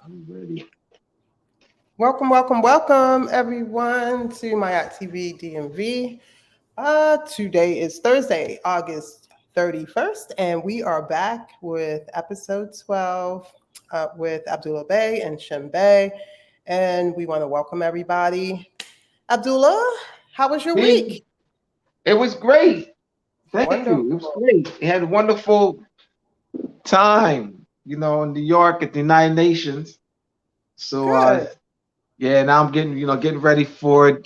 I'm ready. Welcome, everyone, to my TV DMV. Today is Thursday, August 31st, and we are back with episode 12 with Abdullah Bey and Shem Bey. And we want to welcome everybody. Abdullah, how was your Hey, week? it was great. Thank you. It was Wonderful. great. It had a wonderful time, in New York at the United Nations. So, Good. yeah, now I'm getting ready for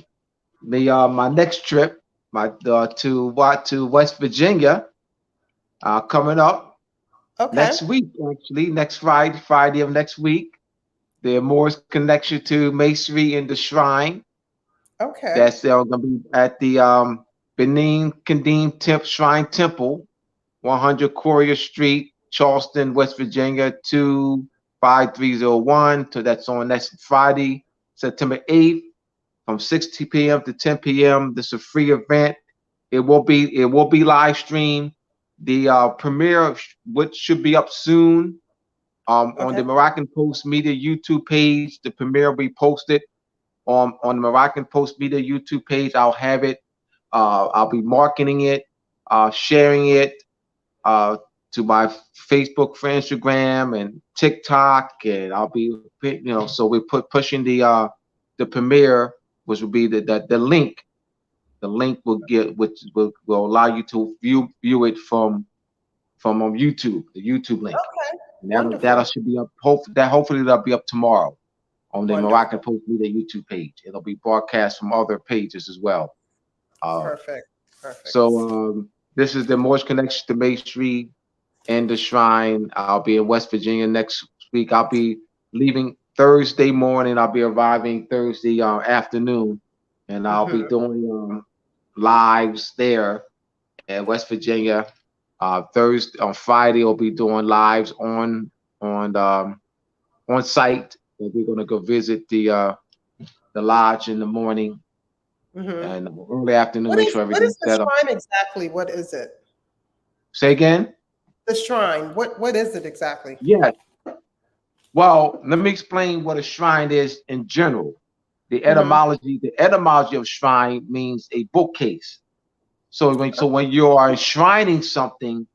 my next trip, my to West Virginia, coming up Okay. next week. Actually, next Friday of next week. The Moore's connection to Masonry and the Shrine. Okay. That's going to be at the Benin Kandim Shrine Temple, 100 Courier Street, Charleston, West Virginia, 25301. So that's on next Friday, September 8th, from 6 p.m. to 10 p.m. This is a free event. It will be live streamed. The premiere, which should be up soon, on Okay. the Moroccan Post Media YouTube page. The premiere will be posted on the Moroccan Post Media YouTube page. I'll have it. I'll be marketing it, sharing it uh, to my Facebook, for Instagram, and TikTok, and I'll be, so we pushing the premiere, which will be the link. The link will get, which will allow you to view it from YouTube, the YouTube link, Okay. and that Wonderful. should be up. Hopefully that'll be up tomorrow on the Moroccan Wonderful. Post Media YouTube page. It'll be broadcast from other pages as well. Uh, Perfect. so Perfect. this is the Morse Connection to Masonry and the Shrine. I'll be in West Virginia next week. I'll be leaving Thursday morning. I'll be arriving Thursday afternoon, and I'll be Hmm. doing lives there in West Virginia. Thursday on Friday, I'll be doing lives on site. And we're gonna go visit the lodge in the morning Hmm. and early afternoon. What Make is sure what is everything's the set up. shrine exactly? What is it? Say again. The shrine. What is it exactly? Yeah. Well, let me explain what a shrine is in general. Hmm. The etymology of shrine means a bookcase. So when you are enshrining something,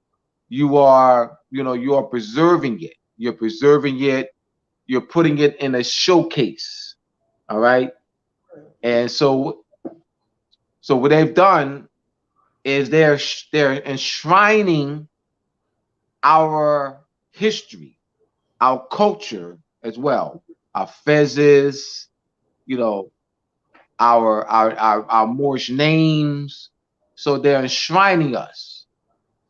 you are preserving it. You're preserving it. You're putting it in a showcase. All right. And so what they've done is they're enshrining our history, our culture as well, our fezzes, you know, our Moorish names. So they're enshrining us.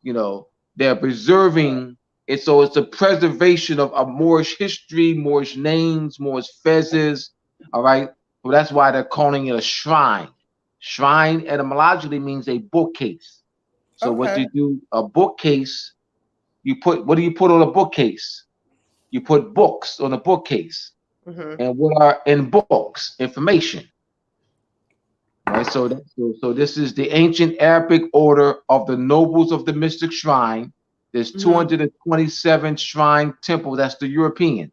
They're preserving it. So it's a preservation of Moorish history, Moorish names, Moorish fezzes. All right. So that's why they're calling it a shrine. Shrine etymologically means a bookcase. So what Okay. you do, a bookcase, what do you put on a bookcase? You put books on a bookcase. Hmm. And what are in books? Information. Right. So this is the ancient Arabic order of the nobles of the mystic shrine. There's Hmm. 227 shrine temples. That's the Europeans.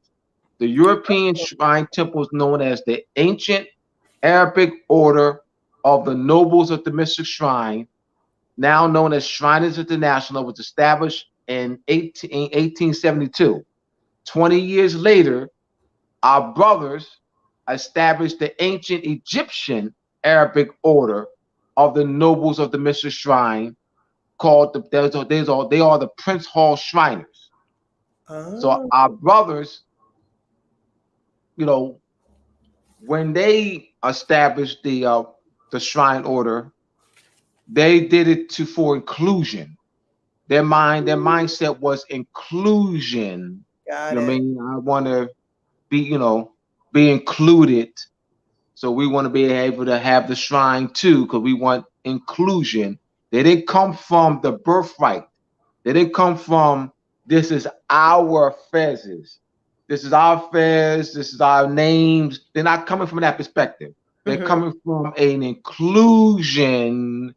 The European shrine temple is known as the ancient Arabic order of the nobles of the mystic shrine, now known as Shriners International, was established in 1872. 20 years later, our brothers established the ancient Egyptian Arabic order of the nobles of the Mystic Shrine, called they are the Prince Hall Shriners. So Oh, our brothers, you know, when they established the shrine order, they did it for inclusion. Their mindset was inclusion. got You know what I it. mean? I want to be included. So we want to be able to have the shrine too, because we want inclusion. They didn't come from the birthright. They didn't come from, this is our fezzes. This is our fez. This is our names. They're not coming from that perspective. They're Hmm. coming from an inclusion,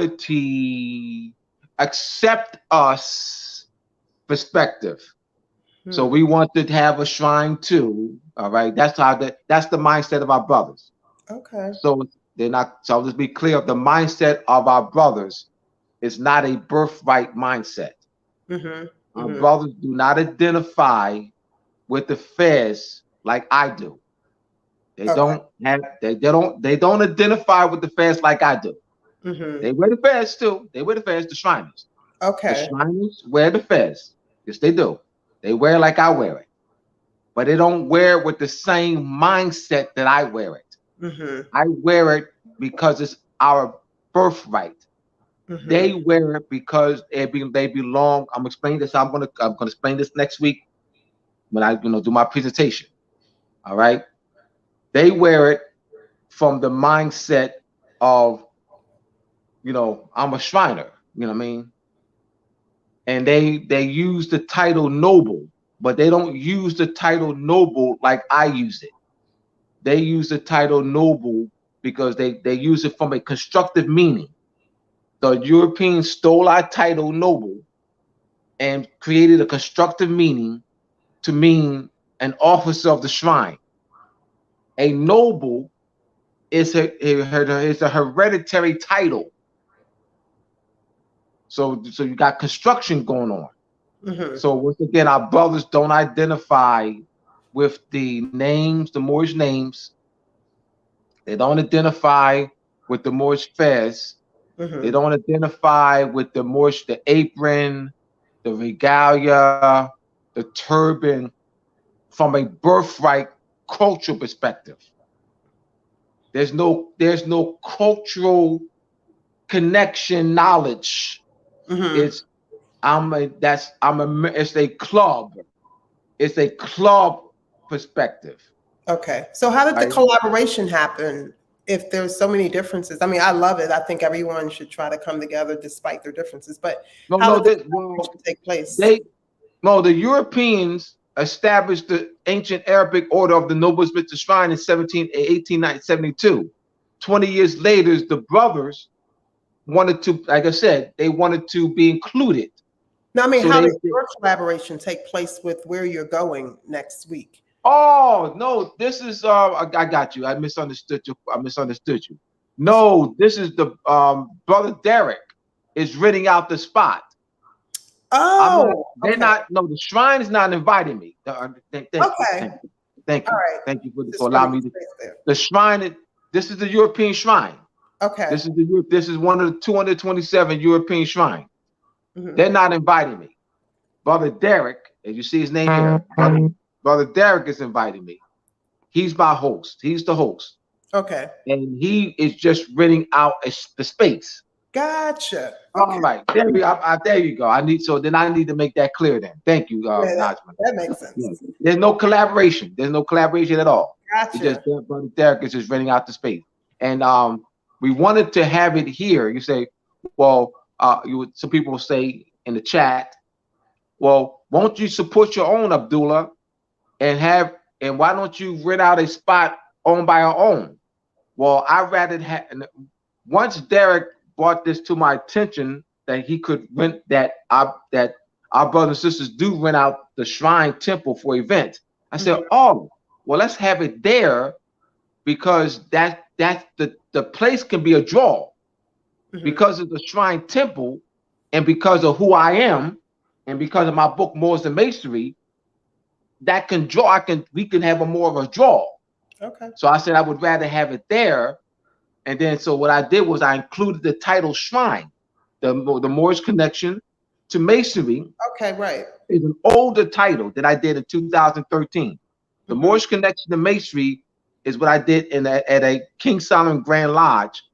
equality, accept us perspective. So we want to have a shrine too. All right. That's the mindset of our brothers. Okay. So they're not, so I'll just be clear, the mindset of our brothers is not a birthright mindset. Our brothers do not identify with the feds like I do. They don't identify with the feds like I do. They wear the feds too. They wear the feds, the Shriners. Okay. The Shriners wear the feds. Yes, they do. They wear it like I wear it. But they don't wear it with the same mindset that I wear it. I wear it because it's our birthright. They wear it because they belong. I'm explaining this. I'm gonna explain this next week when I do my presentation. All right. They wear it from the mindset of, I'm a Shriner. You know what I mean? And they use the title noble, but they don't use the title noble like I use it. They use the title noble because they use it from a constructive meaning. The Europeans stole our title noble and created a constructive meaning to mean an officer of the shrine. A noble is a hereditary title. So you got construction going on. So once again, our brothers don't identify with the names, the Moorish names. They don't identify with the Moorish fez. They don't identify with the Moorish, the apron, the regalia, the turban, from a birthright cultural perspective. There's no cultural connection knowledge. It's a club. It's a club perspective. Okay. So how did the collaboration happen if there's so many differences? I mean, I love it. I think everyone should try to come together despite their differences. But how did the collaboration take place? The Europeans established the ancient Arabic order of the Nobles Mr. Shrine in 1872. 20 years later, the brothers wanted to, like I said, they wanted to be included. Now, I mean, how does your collaboration take place with where you're going next week? Oh, no, this is, I got you. I misunderstood you. No, this is the, Brother Derek is renting out the spot. Oh, they're not, no, the shrine is not inviting me. Thank you. Thank you. All right. Thank you for allowing me to, the shrine, this is the European shrine. Okay. This is one of the 227 European shrines. They're not inviting me. Brother Derek, as you see his name here, Brother Derek is inviting me. He's my host. He's the host. Okay. And he is just renting out the space. Gotcha. All right. There you go. I need to make that clear then. Thank you, that makes sense. Yeah. There's no collaboration. There's no collaboration at all. Gotcha. It's just Brother Derek is just renting out the space. And we wanted to have it here. You say, well, some people will say in the chat, well, won't you support your own, Abdullah, and why don't you rent out a spot owned by our own? Well, I'd rather have, once Derek brought this to my attention that he could rent that our brothers and sisters do rent out the shrine temple for events. I said, oh, well, let's have it there because that's the place can be a draw because of the shrine temple and because of who I am and because of my book Moors and Masonry. That can draw. We can have more of a draw. Okay. So I said I would rather have it there, and then so what I did was I included the title shrine, the Moorish connection to Masonry. Okay, right. Is an older title that I did in 2013. The Moorish connection to Masonry is what I did at a King Solomon Grand Lodge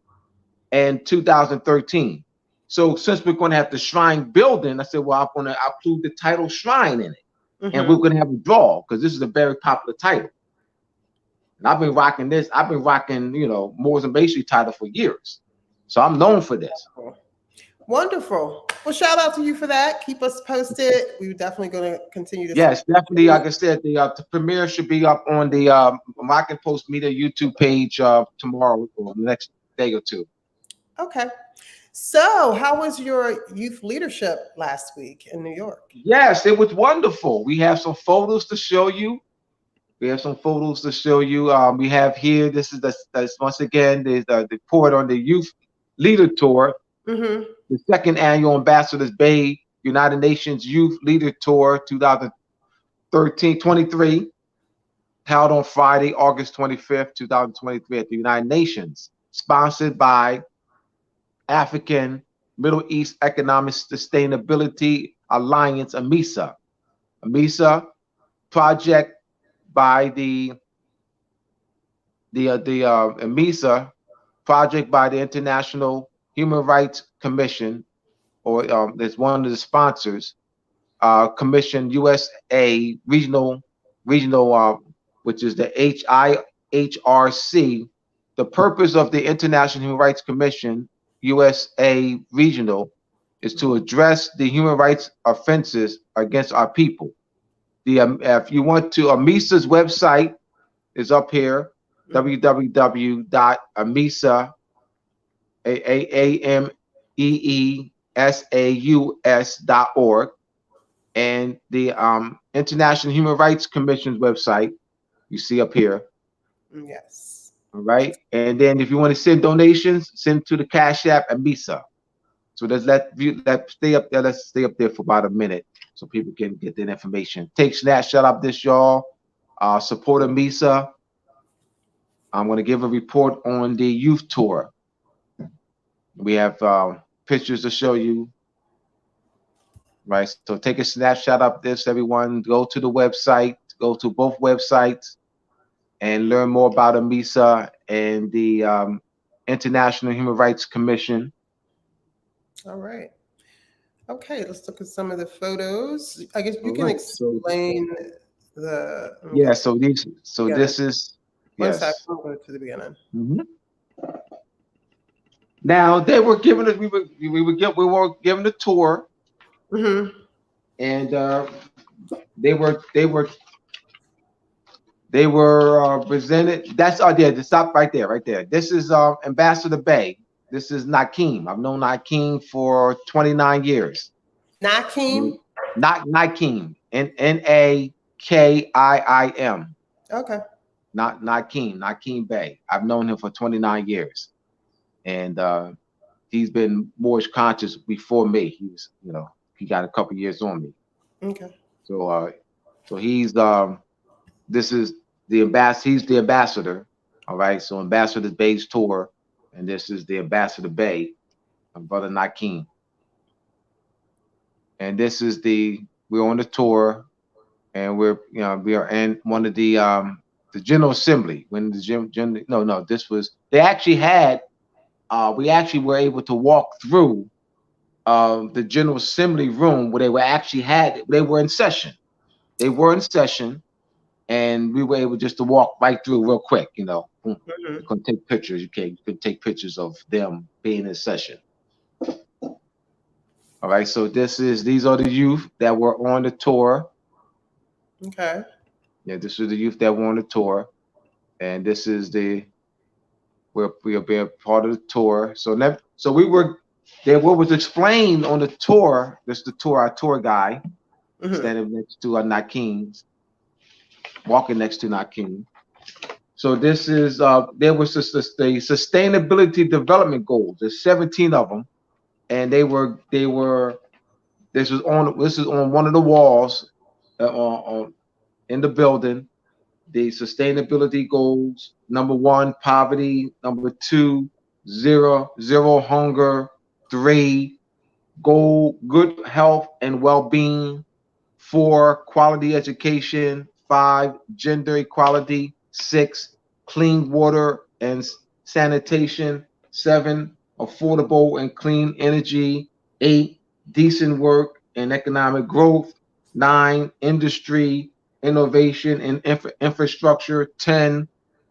in 2013. So since we're going to have the shrine building, I said, well, I'm going to include the title shrine in it. And we're going to have a draw because this is a very popular title. And I've been rocking this. I've been rocking, Moors and Masonry title for years. So I'm known for this. Wonderful. Well, shout out to you for that. Keep us posted. We're definitely going to continue to. Yes, definitely. Like I said, the premiere should be up on the Rockin' Post Media YouTube page tomorrow or the next day or two. Okay. So, how was your youth leadership last week in New York? Yes, it was wonderful. We have some photos to show you. We have some photos to show you. We have here. This is that's once again the report on the youth leader tour, Mm-hmm. the second annual Ambassadors Bay United Nations Youth Leader Tour 2023, held on Friday, August 25th, 2023 at the United Nations, sponsored by African Middle East Economic Sustainability Alliance, AMISA. AMISA project by the AMISA project by the International Human Rights Commission, or there's one of the sponsors, Commission USA regional, which is the HIHRC. The purpose of the International Human Rights Commission USA regional is to address the human rights offenses against our people. If you want to, AMISA's website is up here, www.ameesaus.org, and the International Human Rights Commission's website you see up here. Yes. All right, and then if you want to send donations, send to the Cash App AMISA. So let's stay up there. Let's stay up there for about a minute so people can get that information. Take snapshot of this, y'all. Support AMISA. I'm going to give a report on the youth tour. We have pictures to show you. Right, so take a snapshot of this, everyone. Go to the website, go to both websites, and learn more about AMISA and the International Human Rights Commission. All right. Okay, let's look at some of the photos. I guess you can explain the. Yeah. So these. So yeah, this is. Yes. I'll go to the beginning. Mm-hmm. Now they were giving us. We were given a tour. Mm-hmm. And they were presented. That's to stop right there. This is Ambassador Bay. This is Nakeem. I've known Nakeem for 29 years. Nakeem? Nakeem. Nakiim. Okay. Not Nakeem Bay. I've known him for 29 years, and he's been more conscious before me. He was, he got a couple years on me. Okay. So he's this is the ambassador. He's the ambassador. All right. So Ambassador Bay's tour, and this is the Ambassador Bay, Brother Nakeem. And this is we're on the tour, and we are in one of the General Assembly. When the this was, they actually had we actually were able to walk through the General Assembly room where they were in session. They were in session, and we were able just to walk right through real quick. You can take pictures. You can take pictures of them being in session. All right. So these are the youth that were on the tour. Okay. Yeah, this is the youth that were on the tour, and this is we're being part of the tour. So we were there. What was explained on the tour? This is our tour guy, standing next to Nakeem, walking next to Nakeem. So this is there was the sustainability development goals. There's 17 of them, and this is on one of the walls in the building. The sustainability goals: number 1, poverty; number 2, zero hunger; 3, good health and well-being; 4, quality education; 5, gender equality; 6, clean water and sanitation; 7, affordable and clean energy; 8, decent work and economic growth; 9, industry, innovation and infrastructure; 10,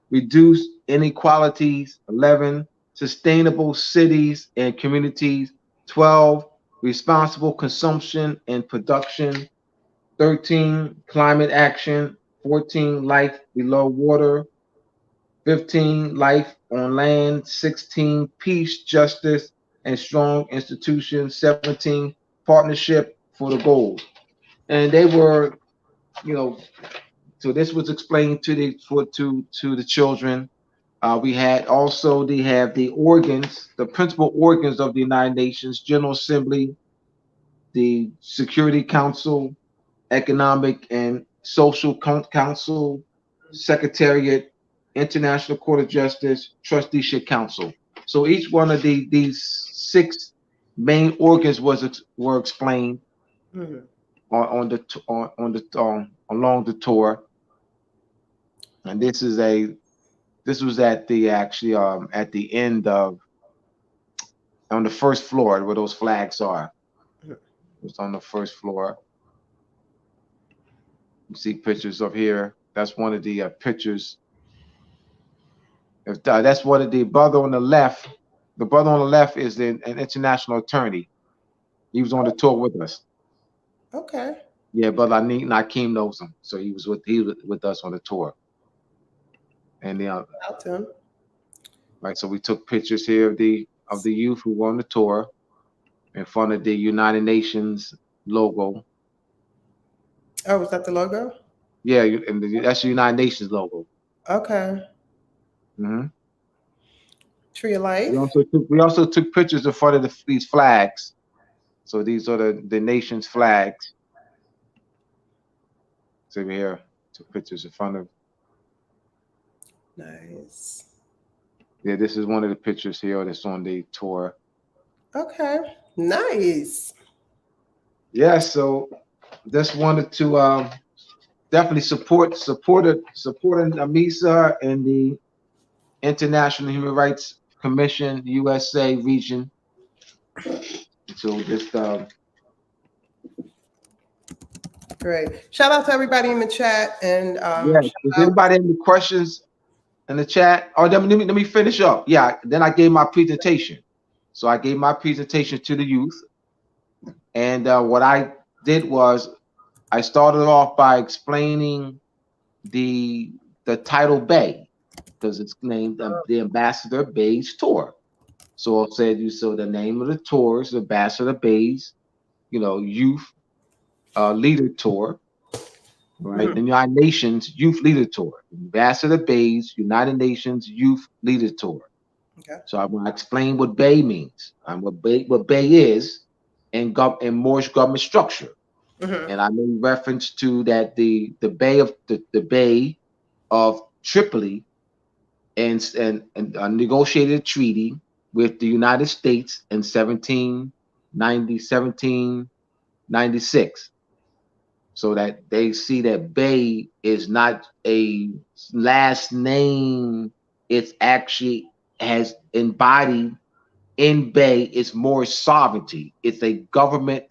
reduce inequalities; 11, sustainable cities and communities; 12, responsible consumption and production; 13, climate action; 14, life below water; 15, life on land; 16, peace, justice, and strong institutions. 17, partnership for the goals. And they were, you know, so this was explained to the children. We had also they have the organs, the principal organs of the United Nations: General Assembly, the Security Council, Economic and Social Council, Secretariat, International Court of Justice, Trusteeship Council. So each one of these 6 main organs were explained along the tour. And this was at the at the end of, on the first floor where those flags are. It's on the first floor. You see pictures of here. That's one of the pictures. That's one of the brother on the left. The brother on the left is an international attorney. He was on the tour with us. Okay. Yeah, brother Nakeem knows him, so he was with us on the tour. And right, so we took pictures here of the youth who were on the tour in front of the United Nations logo. Oh, was that the logo? Yeah, and that's the United Nations logo. Okay. Tree of Life. We also took pictures in front of these flags. So these are the nation's flags. So here, took pictures in front of. Nice. Yeah, this is one of the pictures here that's on the tour. Okay, nice. Yeah, so just wanted to definitely supporting AMISA and the International Human Rights Commission USA region. So just great. Shout out to everybody in the chat. And does anybody have any questions in the chat? Oh, let me finish up. Yeah, then I gave my presentation. So I gave my presentation to the youth, and what I did was I started off by explaining the title Bay, because it's named the Ambassador Bay's Tour. So I said, the name of the tour is Ambassador Bay's, Youth Leader Tour, right? The United Nations Youth Leader Tour, Ambassador Bay's United Nations Youth Leader Tour. Okay. So I want to explain what Bay means and what Bay is in Moorish government structure. And I made reference to that the Bay of Tripoli and negotiated a treaty with the United States in 1796. So that they see that Bay is not a last name, it's actually has embodied in Bay is more sovereignty. It's a government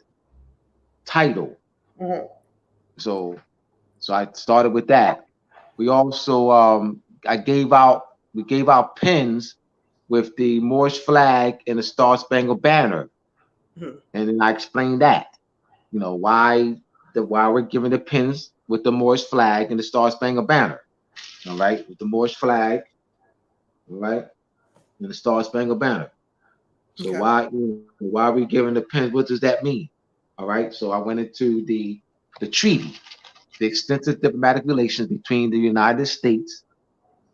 title. So I started with that. We also we gave out pins with the Moorish flag and the Star Spangled Banner, and then I explained that, why we're giving the pins with the Moorish flag and the Star Spangled Banner, all right, with the Moorish flag, all right, and the Star Spangled Banner. So why are we giving the pins? What does that mean? All right. So I went into the treaty, the extensive diplomatic relations between the United States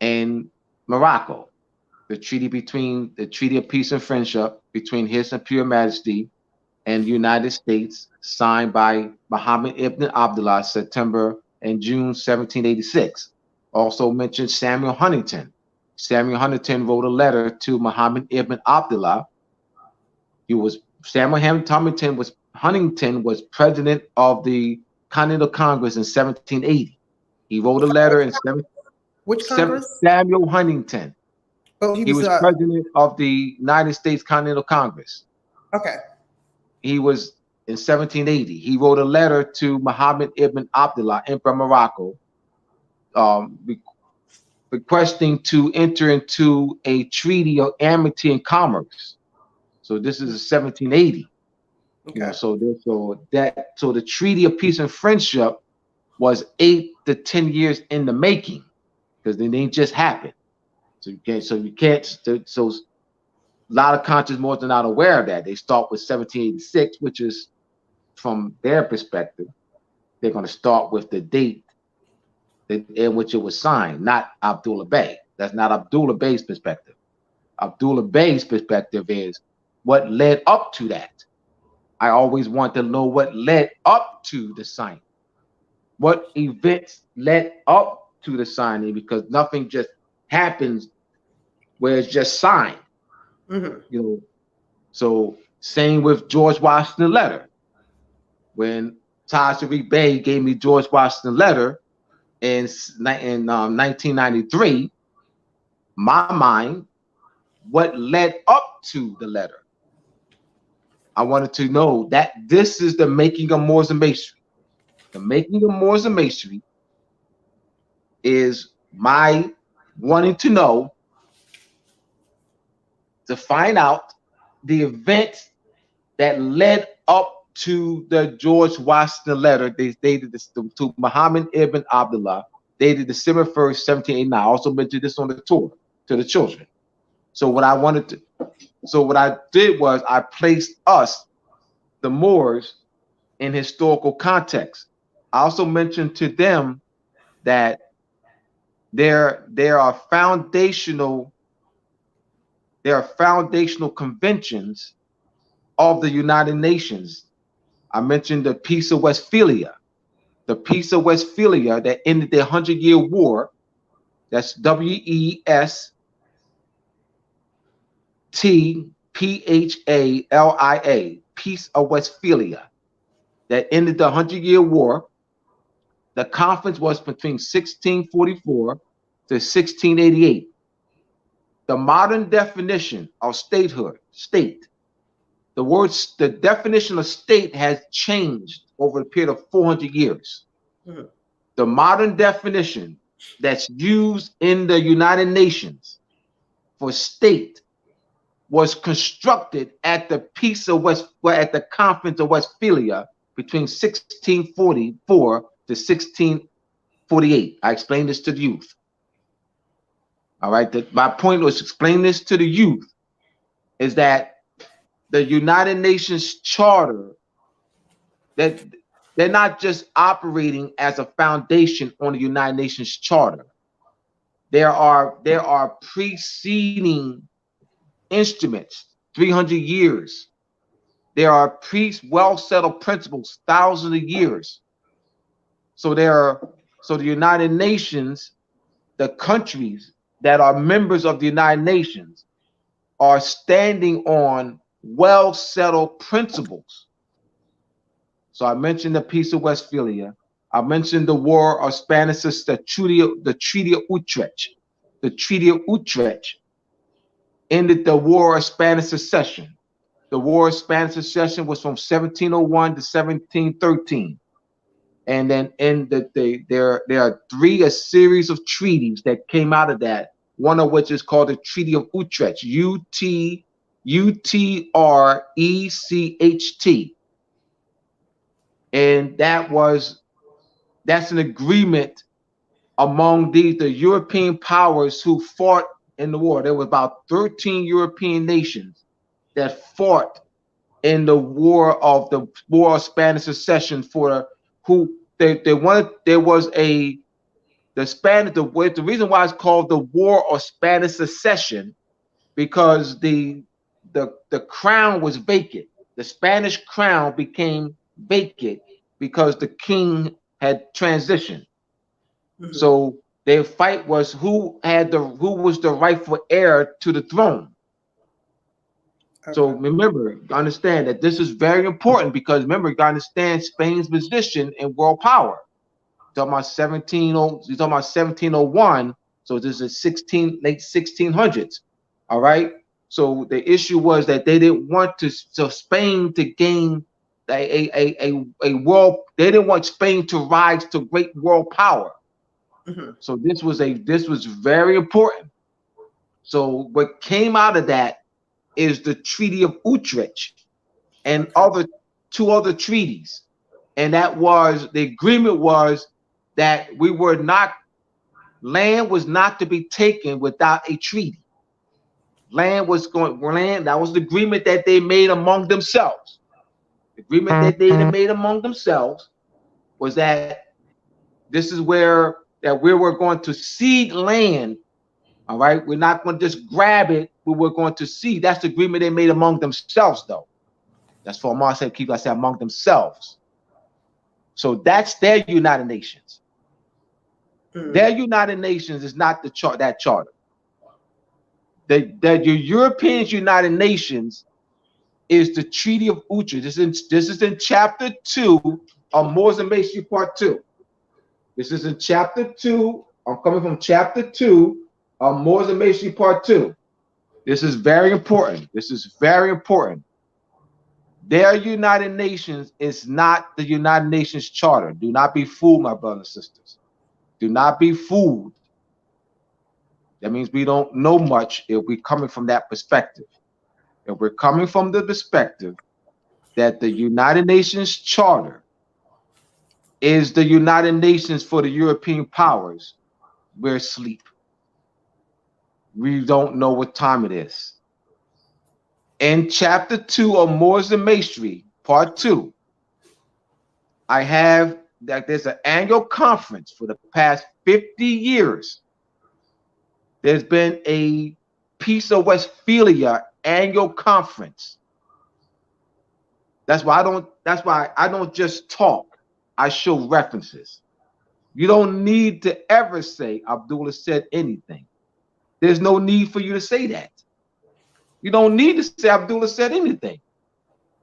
and Morocco, the treaty of peace and friendship between His Imperial Majesty and the United States, signed by Muhammad ibn Abdullah, September and June 1786. Also mentioned Samuel Huntington. Samuel Huntington wrote a letter to Muhammad ibn Abdullah. Huntington was president of the Continental Congress in 1780. He wrote a letter in which Congress? Samuel Huntington. Oh, he was president of the United States Continental Congress. Okay. He was in 1780. He wrote a letter to Muhammad ibn Abdullah, Emperor of Morocco, requesting to enter into a treaty of amity and commerce. So this is 1780. Okay. So the treaty of peace and friendship was 8 to 10 years in the making, because it didn't just happen. So a lot of countries more than not aware of that. They start with 1786, which is, from their perspective, they're going to start with the date in which it was signed, not Abdullah Bey. That's not Abdullah Bey's perspective. Abdullah Bey's perspective is what led up to that. I always want to know what led up to the signing. What events led up to the signing, because nothing just happens where it's just signed. You know, so same with George Washington letter. When Tariq Bey gave me George Washington letter in 1993, my mind, what led up to the letter? I wanted to know that this is the making of Moors and Masonry. The making of Moors and Masonry is my wanting to know, to find out the events that led up to the George Washington letter. They dated this to Muhammad ibn Abdullah, dated December 1st, 1789. I also mentioned this on the tour to the children. So what I did was I placed us, the Moors, in historical context. I also mentioned to them that there are foundational conventions of the United Nations. I mentioned the Peace of Westphalia. The Peace of Westphalia that ended the 100-Year War. That's WESTPHALIA, Peace of Westphalia, that ended the 100-Year War. The conference was between 1644 to 1688. The modern definition of statehood, the definition of state has changed over a period of 400 years. The modern definition that's used in the United Nations for state was constructed at the at the Conference of Westphalia between 1644 to 1648. I explained this to the youth. All right, my point was to explain this to the youth, is that the United Nations Charter, that they're not just operating as a foundation on the United Nations Charter. There are preceding instruments, 300 years. There are well-settled principles, thousands of years. So the United Nations, the countries that are members of the United Nations, are standing on well-settled principles. So I mentioned the Peace of Westphalia. I mentioned the War of Spanish, the Treaty of Utrecht. The Treaty of Utrecht ended the War of Spanish Succession. The War of Spanish Succession was from 1701 to 1713. And then there are a series of treaties that came out of that, one of which is called the Treaty of Utrecht, Utrecht. And that's an agreement among the European powers who fought in the war. There were about 13 European nations that fought in the War of Spanish Succession the reason why it's called the War of Spanish Succession, because the crown was vacant. The Spanish crown became vacant because the king had transitioned. So their fight was who was the rightful heir to the throne. Okay. So remember, understand that this is very important, because remember, you got to understand Spain's position in world power. You're talking about 1701. So this is late 1600s. All right. So the issue was that they didn't want Spain to gain a world. They didn't want Spain to rise to great world power. So this was very important. So what came out of that is the Treaty of Utrecht and two other treaties, and the agreement was that land was not to be taken without a treaty. Land, that was the agreement that they made among themselves. The agreement that they made among themselves was that this is where we were going to cede land. All right, we're not going to just grab it, but we're going to cede. That's the agreement they made among themselves, though. That's for Amar said, keep, I said, among themselves. So that's their United Nations. Their United Nations is not that charter. The European United Nations is the Treaty of Utrecht. This is in Chapter 2 of Moors and Masonry Part 2. This is in Chapter 2. I'm coming from Chapter 2 of Moors and Masonry Part 2. This is very important. This is very important. Their United Nations is not the United Nations Charter. Do not be fooled, my brothers and sisters. Do not be fooled. That means we don't know much if we're coming from that perspective. If we're coming from the perspective that the United Nations Charter is the United Nations for the European powers, we're asleep. We don't know what time it is. In Chapter 2 of Moors and Masonry, Part 2, I have that there's an annual conference for the past 50 years. There's been a Peace of Westphalia annual conference. That's why I don't just talk. I show references. You don't need to ever say Abdullah said anything. There's no need for you to say that. You don't need to say Abdullah said anything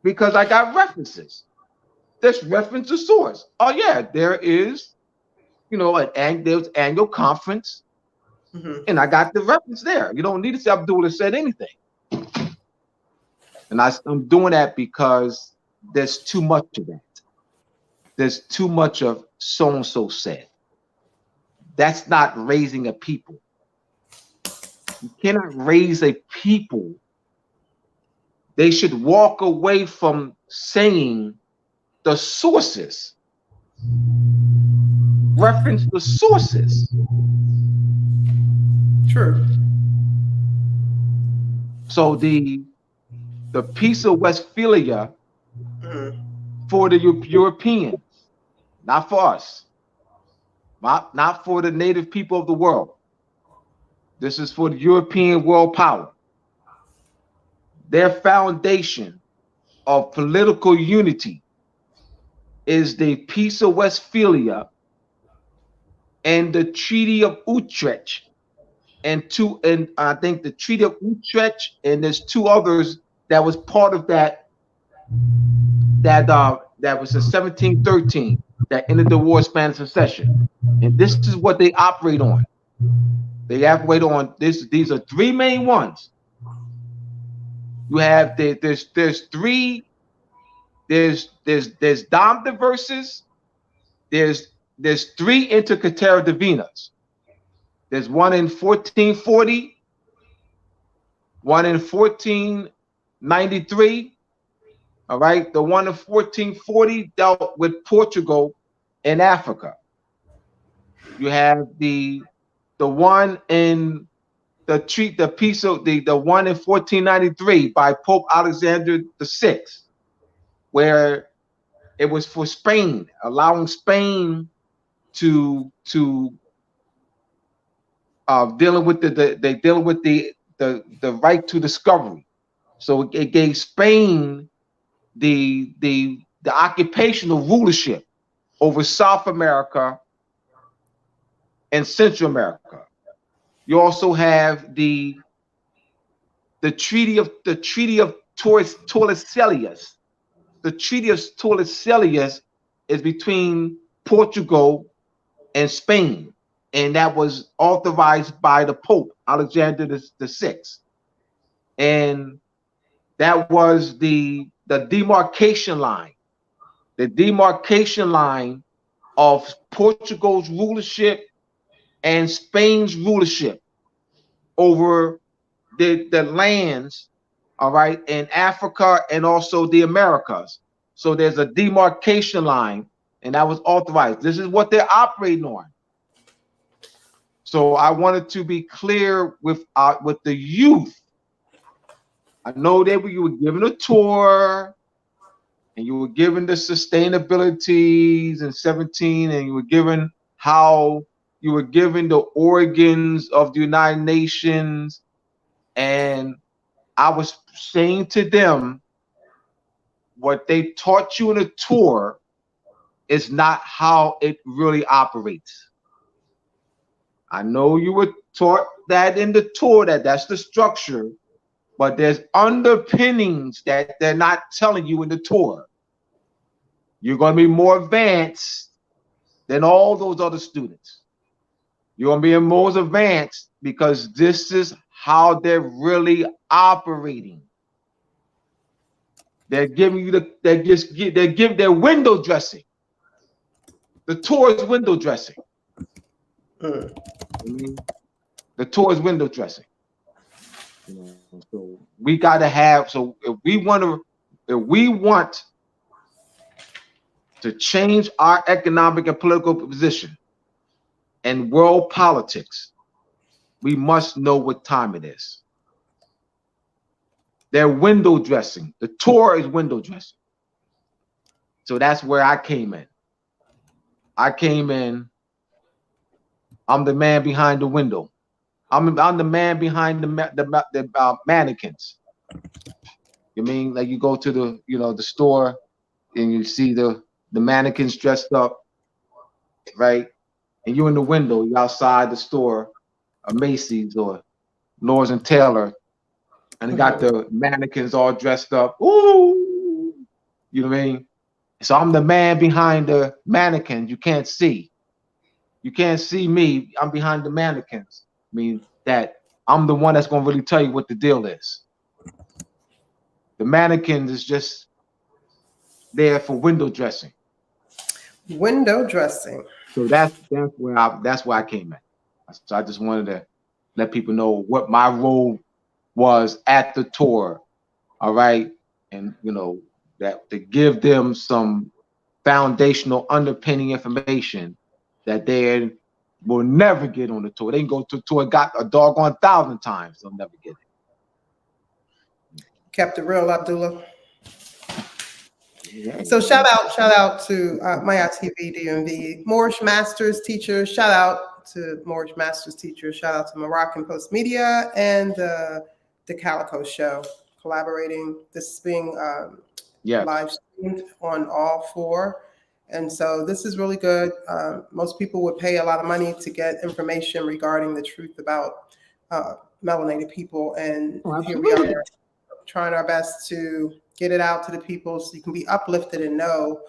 because I got references. There's reference to source. Oh yeah, there is, there's annual conference, and I got the reference there. You don't need to say Abdullah said anything. And I'm doing that because there's too much of that. There's too much of so-and-so said. That's not raising a people. You cannot raise a people. They should walk away from saying the sources. Reference the sources. True. So the Peace of Westphalia for the Europeans, not for us, not for the native people of the world. This is for the European world power. Their foundation of political unity is the Peace of Westphalia and the Treaty of Utrecht, and I think the Treaty of Utrecht, and there's two others that was part of that was in 1713 that ended the War of Spanish Succession, and this is what they operate on. They operate on this. These are three main ones. You have there's three. There's Dom diverses. There's three Intercatera divinas. There's one in 1440, one in 1493. All right, the one in 1440 dealt with Portugal and Africa. You have the one in the one in 1493 by Pope Alexander VI, where it was for Spain, allowing Spain to dealing with the right to discovery. So it gave Spain the occupational rulership over South America and Central America. You also have the Treaty of Tordesillas. The Treaty of Tordesillas is between Portugal and Spain, and that was authorized by the Pope Alexander VI, and that was the demarcation line, of Portugal's rulership and Spain's rulership over the lands, all right, in Africa and also the Americas. So there's a demarcation line, and that was authorized. This is what they're operating on. So I wanted to be clear with the youth I know that you were given a tour, and you were given the sustainabilities in 17, and you were given how you were given the organs of the United Nations. And I was saying to them, what they taught you in a tour is not how it really operates. I know you were taught that in the tour, that's the structure, but there's underpinnings that they're not telling you in the tour. You're going to be more advanced than all those other students. You're going to be more advanced because this is how they're really operating. They're giving you their window dressing. The tour is window dressing. The tour is window dressing. So we got to have. So if we want to change our economic and political position and world politics, we must know what time it is. They're window dressing. The tour is window dressing. So that's where I came in. I'm the man behind the window. I'm the man behind the mannequins. You mean like you go to the store and you see the mannequins dressed up, right? And you're in the window, you're outside the store, a Macy's or Lord and Taylor, and they got the mannequins all dressed up. Ooh, you know what I mean? So I'm the man behind the mannequins. You can't see. You can't see me. I'm behind the mannequins. I mean that I'm the one that's going to really tell you what the deal is. The mannequins is just there for window dressing. Window dressing. So that's where I came in. So I just wanted to let people know what my role was at the tour. All right, and that to give them some foundational underpinning information that they will never get on the tour. They can go to the tour, got a doggone 1,000 times, they'll never get it. Kept it real, Abdullah. Yeah. So shout out to my TV DMV, Moorish Masters teacher. Shout out to Moorish Masters teacher. Shout out to Moroccan Post Media and the Calico Show collaborating. This is being live streamed on all 4. And so this is really good. Most people would pay a lot of money to get information regarding the truth about melanated people. And here we are trying our best to get it out to the people so you can be uplifted and know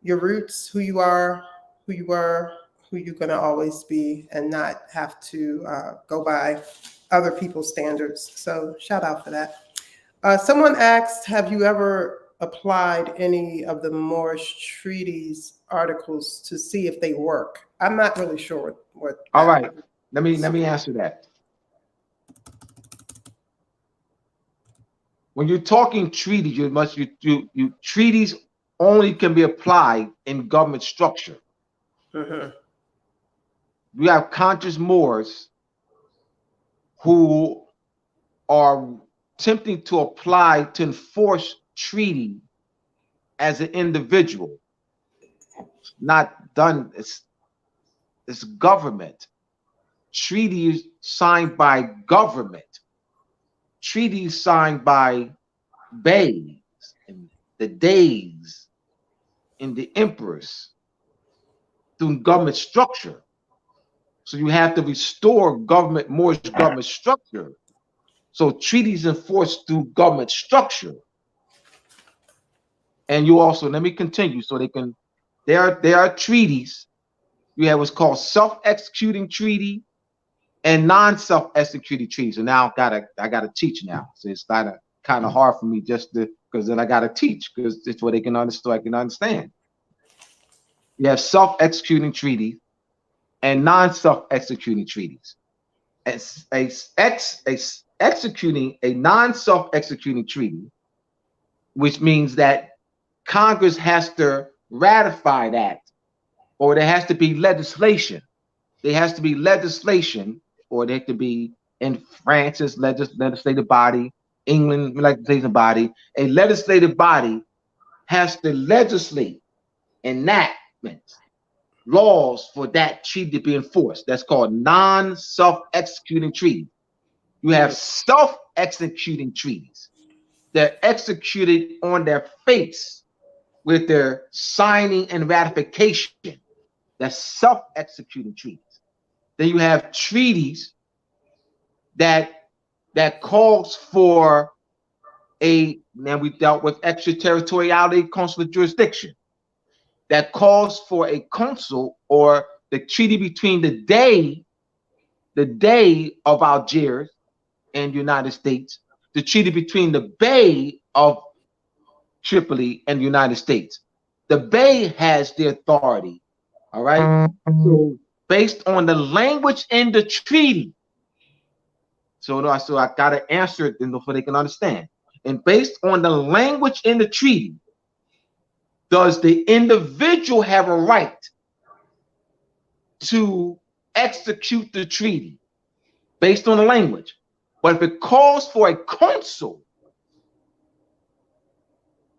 your roots, who you are, who you were, who you're going to always be, and not have to go by other people's standards. So shout out for that. Someone asked, have you ever applied any of the Moorish treaties articles to see if they work? I'm not really sure what. All right, let me answer that. When you're talking treaties, treaties only can be applied in government structure. We have conscious Moors who are attempting to apply to enforce treaty as an individual. It's not done. It's government. Treaties signed by government. Treaties signed by beys and the Deys and the emperors through government structure. So you have to restore Moorish government structure. So treaties enforced through government structure. And you also, let me continue so they can, there are treaties. You have what's called self-executing treaty and non-self-executing treaties. So now I gotta teach now. So it's kind of hard for me because then I gotta teach because it's what they can understand. I can understand. You have self-executing treaties and non-self-executing treaties. Executing a non-self-executing treaty, which means that Congress has to ratify that, or there has to be legislation. There has to be legislation, or there could be in France's legislative body, England legislative body. A legislative body has to legislate enactments, laws for that treaty to be enforced. That's called non-self-executing treaties. You have self-executing treaties. They're executed on their face with their signing and ratification. That's self-executing treaties. Then you have treaties that calls for now we dealt with extraterritoriality consular jurisdiction. That calls for a consul or the treaty between the day of Algiers and the United States, the treaty between the Bay of Tripoli and the United States. The Bay has the authority, all right? So based on the language in the treaty, so I gotta answer it so they can understand. And based on the language in the treaty, does the individual have a right to execute the treaty based on the language? But if it calls for a consul,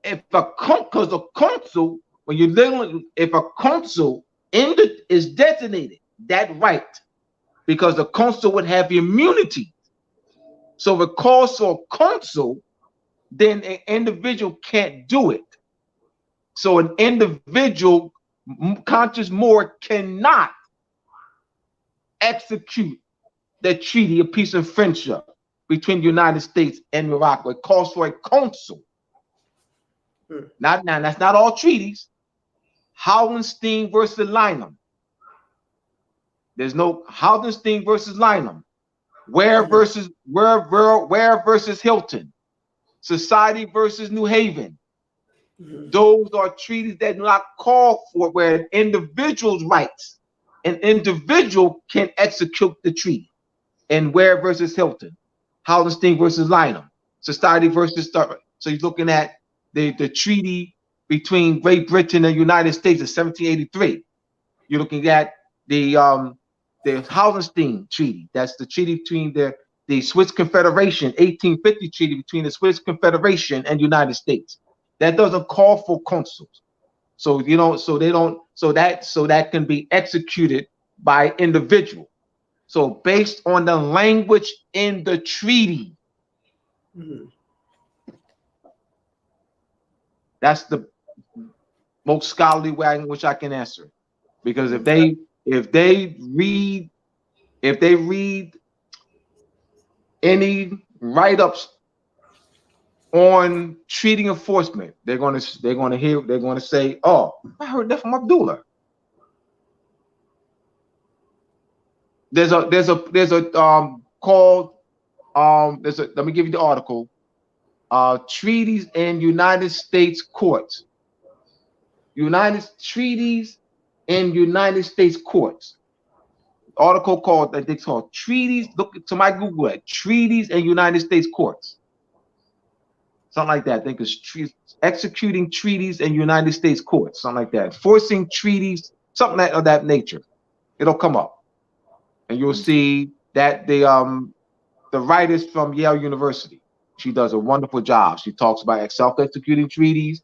because a consul, when you're living, if a consul is designated that right, because the consul would have immunity. So if it calls for a consul, then an individual can't do it. So an individual, Conscious Moore, cannot execute the treaty of peace and friendship between the United States and Morocco. It calls for a consul. Now, that's not all treaties. Hausenstein versus Lynam. There's no Hausenstein versus Lynam. Ware versus Hylton. Society versus New Haven. Those are treaties that do not call for where an individual's rights, an individual can execute the treaty. And Ware versus Hylton, Hausenstein versus Lynam, Society versus Starbuck. So you're looking at the treaty between Great Britain and the United States of 1783. You're looking at the Hausenstein Treaty. That's the treaty between the Swiss Confederation, 1850 treaty between the Swiss Confederation and the United States. That doesn't call for consuls. So that can be executed by individual. So based on the language in the treaty, that's the most scholarly way in which I can answer. Because if they read any write-ups on treaty enforcement, they're gonna say, "Oh, I heard that from Abdullah." Let me give you the article. Treaties in United States courts. Treaties in United States courts. Article called, I think it's called Treaties. Look to my Google at Treaties in United States courts. Something like that. I think it's executing treaties in United States courts. Something like that. Enforcing treaties, something of that nature. It'll come up. And you'll see that the writer's from Yale University. She does a wonderful job. She talks about self-executing treaties,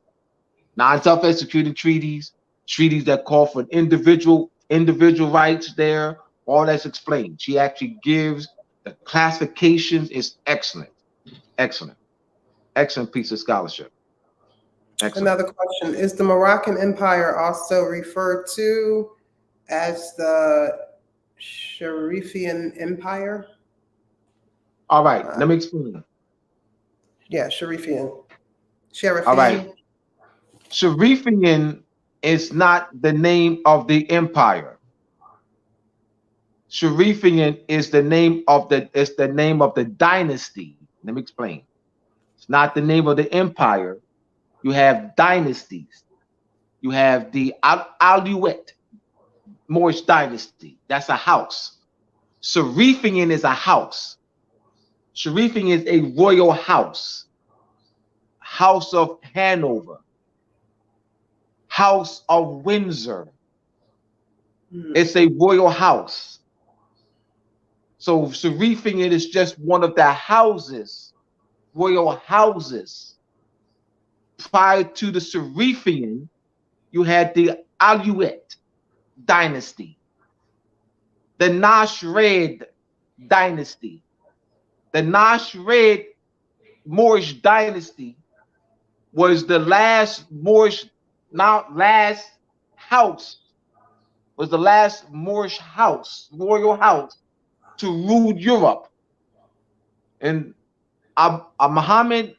non-self-executing treaties, treaties that call for individual rights there. All that's explained. She actually gives the classifications. It's excellent. Excellent piece of scholarship. Excellent. Another question. Is the Moroccan Empire also referred to as the Sharifian Empire? All right, let me explain. Yeah, Sharifian. All right. Sharifian is not the name of the empire. Sharifian is the name of the dynasty. Let me explain. It's not the name of the empire. You have dynasties. You have the Alouette Moorish dynasty. That's a house. Sharifian is a house. Sharifian is a royal house. House of Hanover. House of Windsor. It's a royal house. So Sharifian is just one of the houses royal houses. Prior to the Serafian, you had the Alouette dynasty, the Nashred dynasty. The Nashred Moorish dynasty was the last house, was the last Moorish house, royal house, to rule Europe. And Abu Muhammad,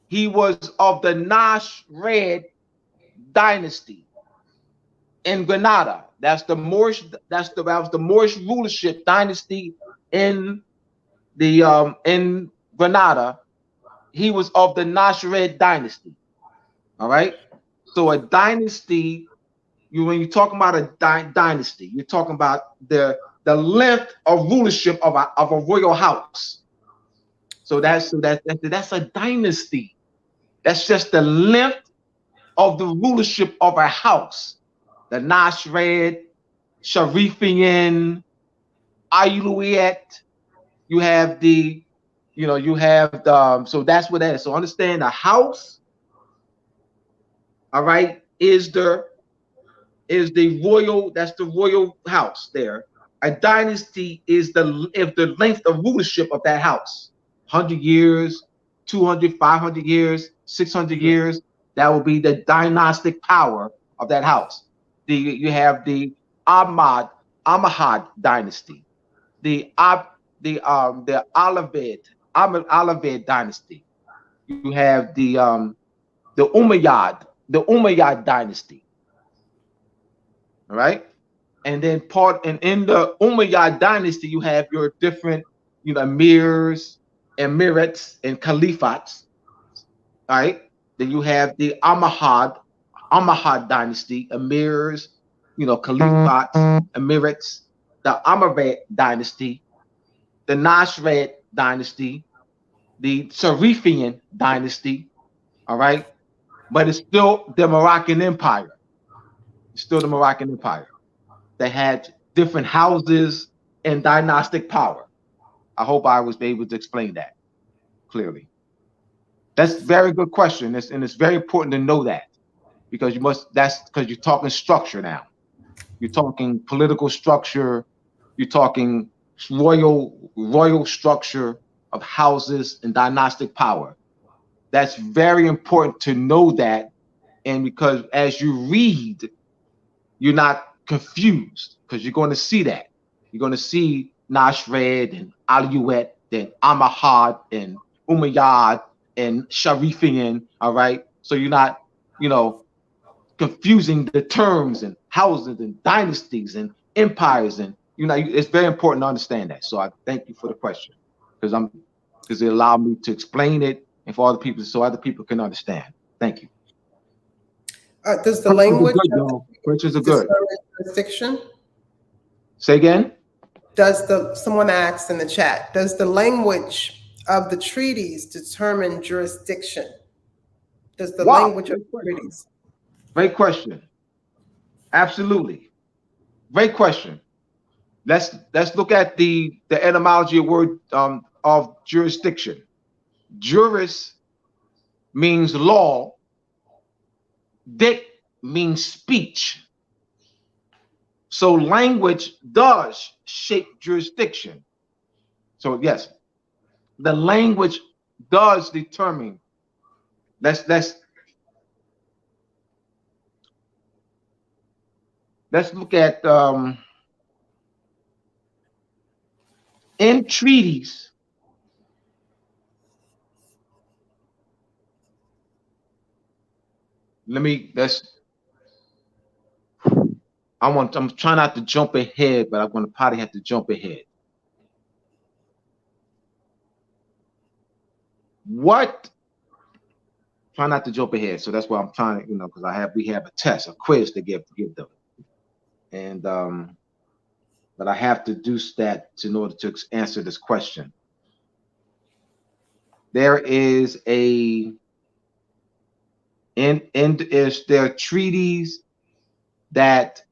he was of the Nashred dynasty in Granada. That was the Moorish rulership dynasty in Granada. He was of the Nashred dynasty. All right. So a dynasty, when you're talking about a dynasty, you're talking about the length of rulership of a royal house. So that's a dynasty. That's just the length of the rulership of a house. The Nashred, Serafian, Alouette. You have so that's what that is. So understand the house, all right, is the royal, that's the royal house there. A dynasty is the length of rulership of that house. 100 years, 200, 500 years, 600 years. That will be the dynastic power of that house. You have the Almohad dynasty, the Olivet dynasty. You have the Umayyad dynasty. All right, and then in the Umayyad dynasty, you have your different emirs, emirates, and caliphats. All right, then you have the Almohad dynasty, emirs, caliphats, emirates, the Umayyad dynasty, the Nashred dynasty, the Serafian dynasty. All right, but it's still the Moroccan Empire. It's still the Moroccan Empire that had different houses and dynastic power. I hope I was able to explain that clearly. That's a very good question, and it's very important to know that, because that's because you're talking structure now. You're talking political structure. You're talking royal structure of houses and dynastic power. That's very important to know that, and because as you read, you're not confused, because you're going to see that. You're going to see Nashred and Alouette and Almohad and Umayyad and Serafian. All right, so you're not, confusing the terms and houses and dynasties and empires, and it's very important to understand that. So I thank you for the question, because it allowed me to explain it and for other people, so other people can understand. Thank you. Does the language questions are good. Jurisdiction? Say again. Someone asked in the chat, does the language of the treaties determine jurisdiction? Does the language of the treaties? Great question. Absolutely. Great question. Let's look at the etymology of word of jurisdiction. Juris means law. Dic means speech. So language does shape jurisdiction. So yes, the language does determine. Let's look at in treaties. I'm trying not to jump ahead, but I'm going to probably have to jump ahead. Try not to jump ahead. So that's why I'm trying to, because we have a test, a quiz to give them. And but I have to do that in order to answer this question. There is there are treaties that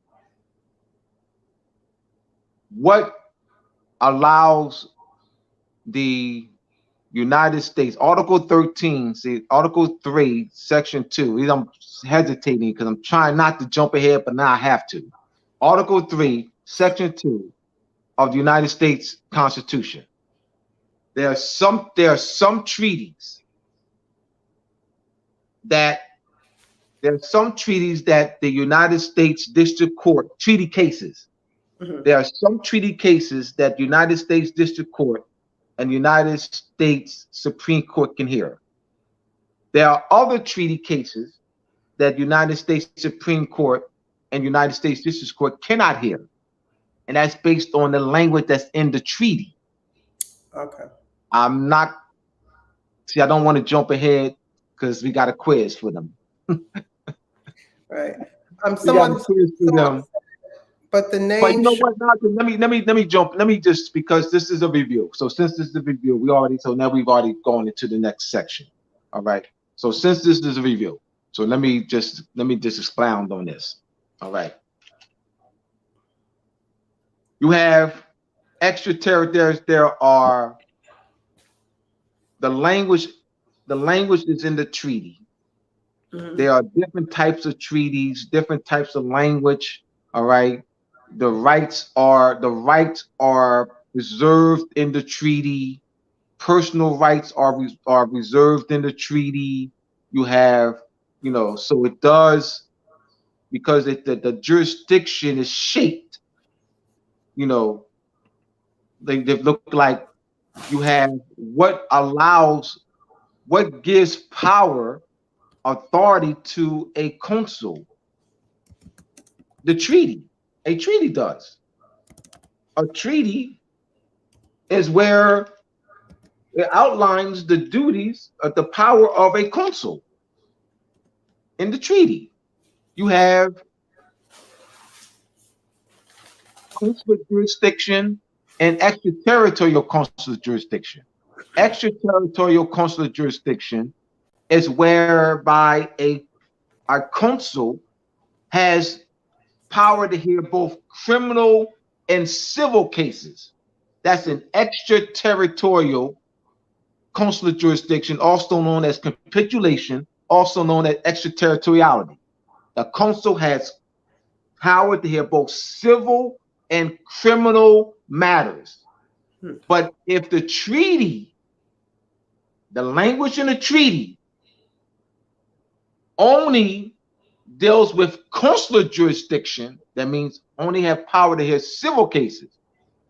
what allows the United States, Article 13, see, Article 3, Section 2. I'm hesitating because I'm trying not to jump ahead, but now I have to. Article 3, Section 2 of the United States Constitution. There are some treaties that the United States District Court, treaty cases. There are some treaty cases that the United States District Court and United States Supreme Court can hear. There are other treaty cases that United States Supreme Court and United States District Court cannot hear. And that's based on the language that's in the treaty. Okay. I don't want to jump ahead because we got a quiz for them. Right. But the name. But you know what? Let me jump. Let me just, because this is a review. So since this is a review, now we've already gone into the next section. All right. So since this is a review, so let me just expound on this. All right. You have extraterritorial. There are the language is in the treaty. There are different types of treaties, different types of language. All right. The rights are reserved in the treaty. Personal rights are reserved in the treaty. You have, so it does, because the jurisdiction is shaped. They look like you have what gives power, authority to a consul. The treaty. A treaty does. A treaty is where it outlines the duties of the power of a consul. In the treaty, you have consular jurisdiction and extraterritorial consular jurisdiction. Extraterritorial consular jurisdiction is whereby a consul has power to hear both criminal and civil cases. That's an extraterritorial consular jurisdiction, also known as capitulation, also known as extraterritoriality. The consul has power to hear both civil and criminal matters. But if the treaty, the language in the treaty, only deals with consular jurisdiction, that means only have power to hear civil cases,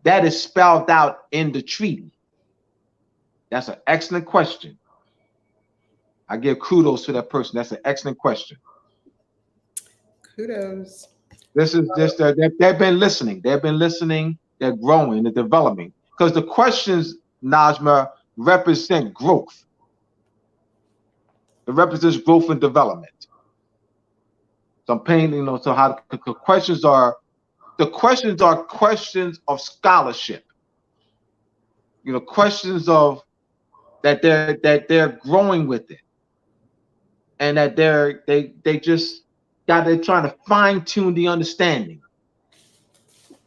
that is spelled out in the treaty. That's an excellent question. I give kudos to that person. That's an excellent question. Kudos. This is just they've been listening. They've been listening. They're growing. They're developing. Because the questions, Najma, represent growth. It represents growth and development. So I'm paying, so how the questions are questions of scholarship. Questions of that they're growing with it, and that they're trying to fine tune the understanding.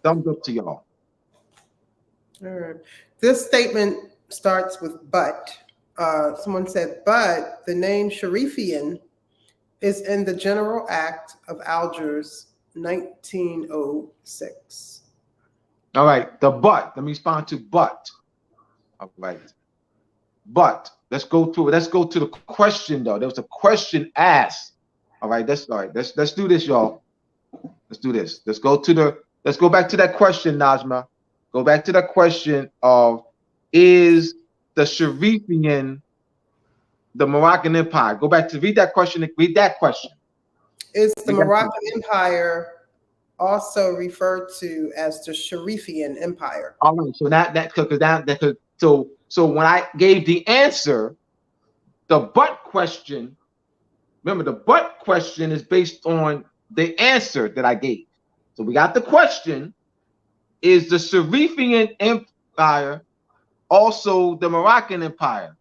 Thumbs up to y'all. All right. This statement starts with but. Someone said, but the name Sharifian is in the General Act of Algiers, 1906. All right, the but. Let me respond to but. All right. But let's go through it. Let's go to the question, though. There was a question asked. All right, let's do this, y'all. Let's do this. Let's go back to that question, Najma. Go back to that question of, is the Sharifian the Moroccan Empire? Go back to read that question. Read that question. Is the Moroccan Empire also referred to as the Sharifian Empire? All right. So when I gave the answer, the but question. Remember, the but question is based on the answer that I gave. So we got the question: is the Sharifian Empire also the Moroccan Empire?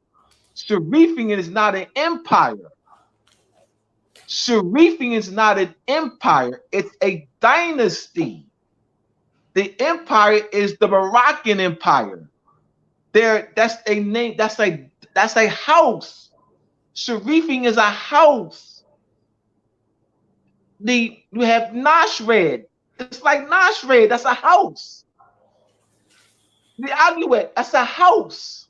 Sharifian is not an empire. Sharifian is not an empire. It's a dynasty. The empire is the Moroccan Empire. that's a name. That's a house. Sharifing is a house. You have Nashred. It's like Nashred. That's a house. The Aluet. That's a house.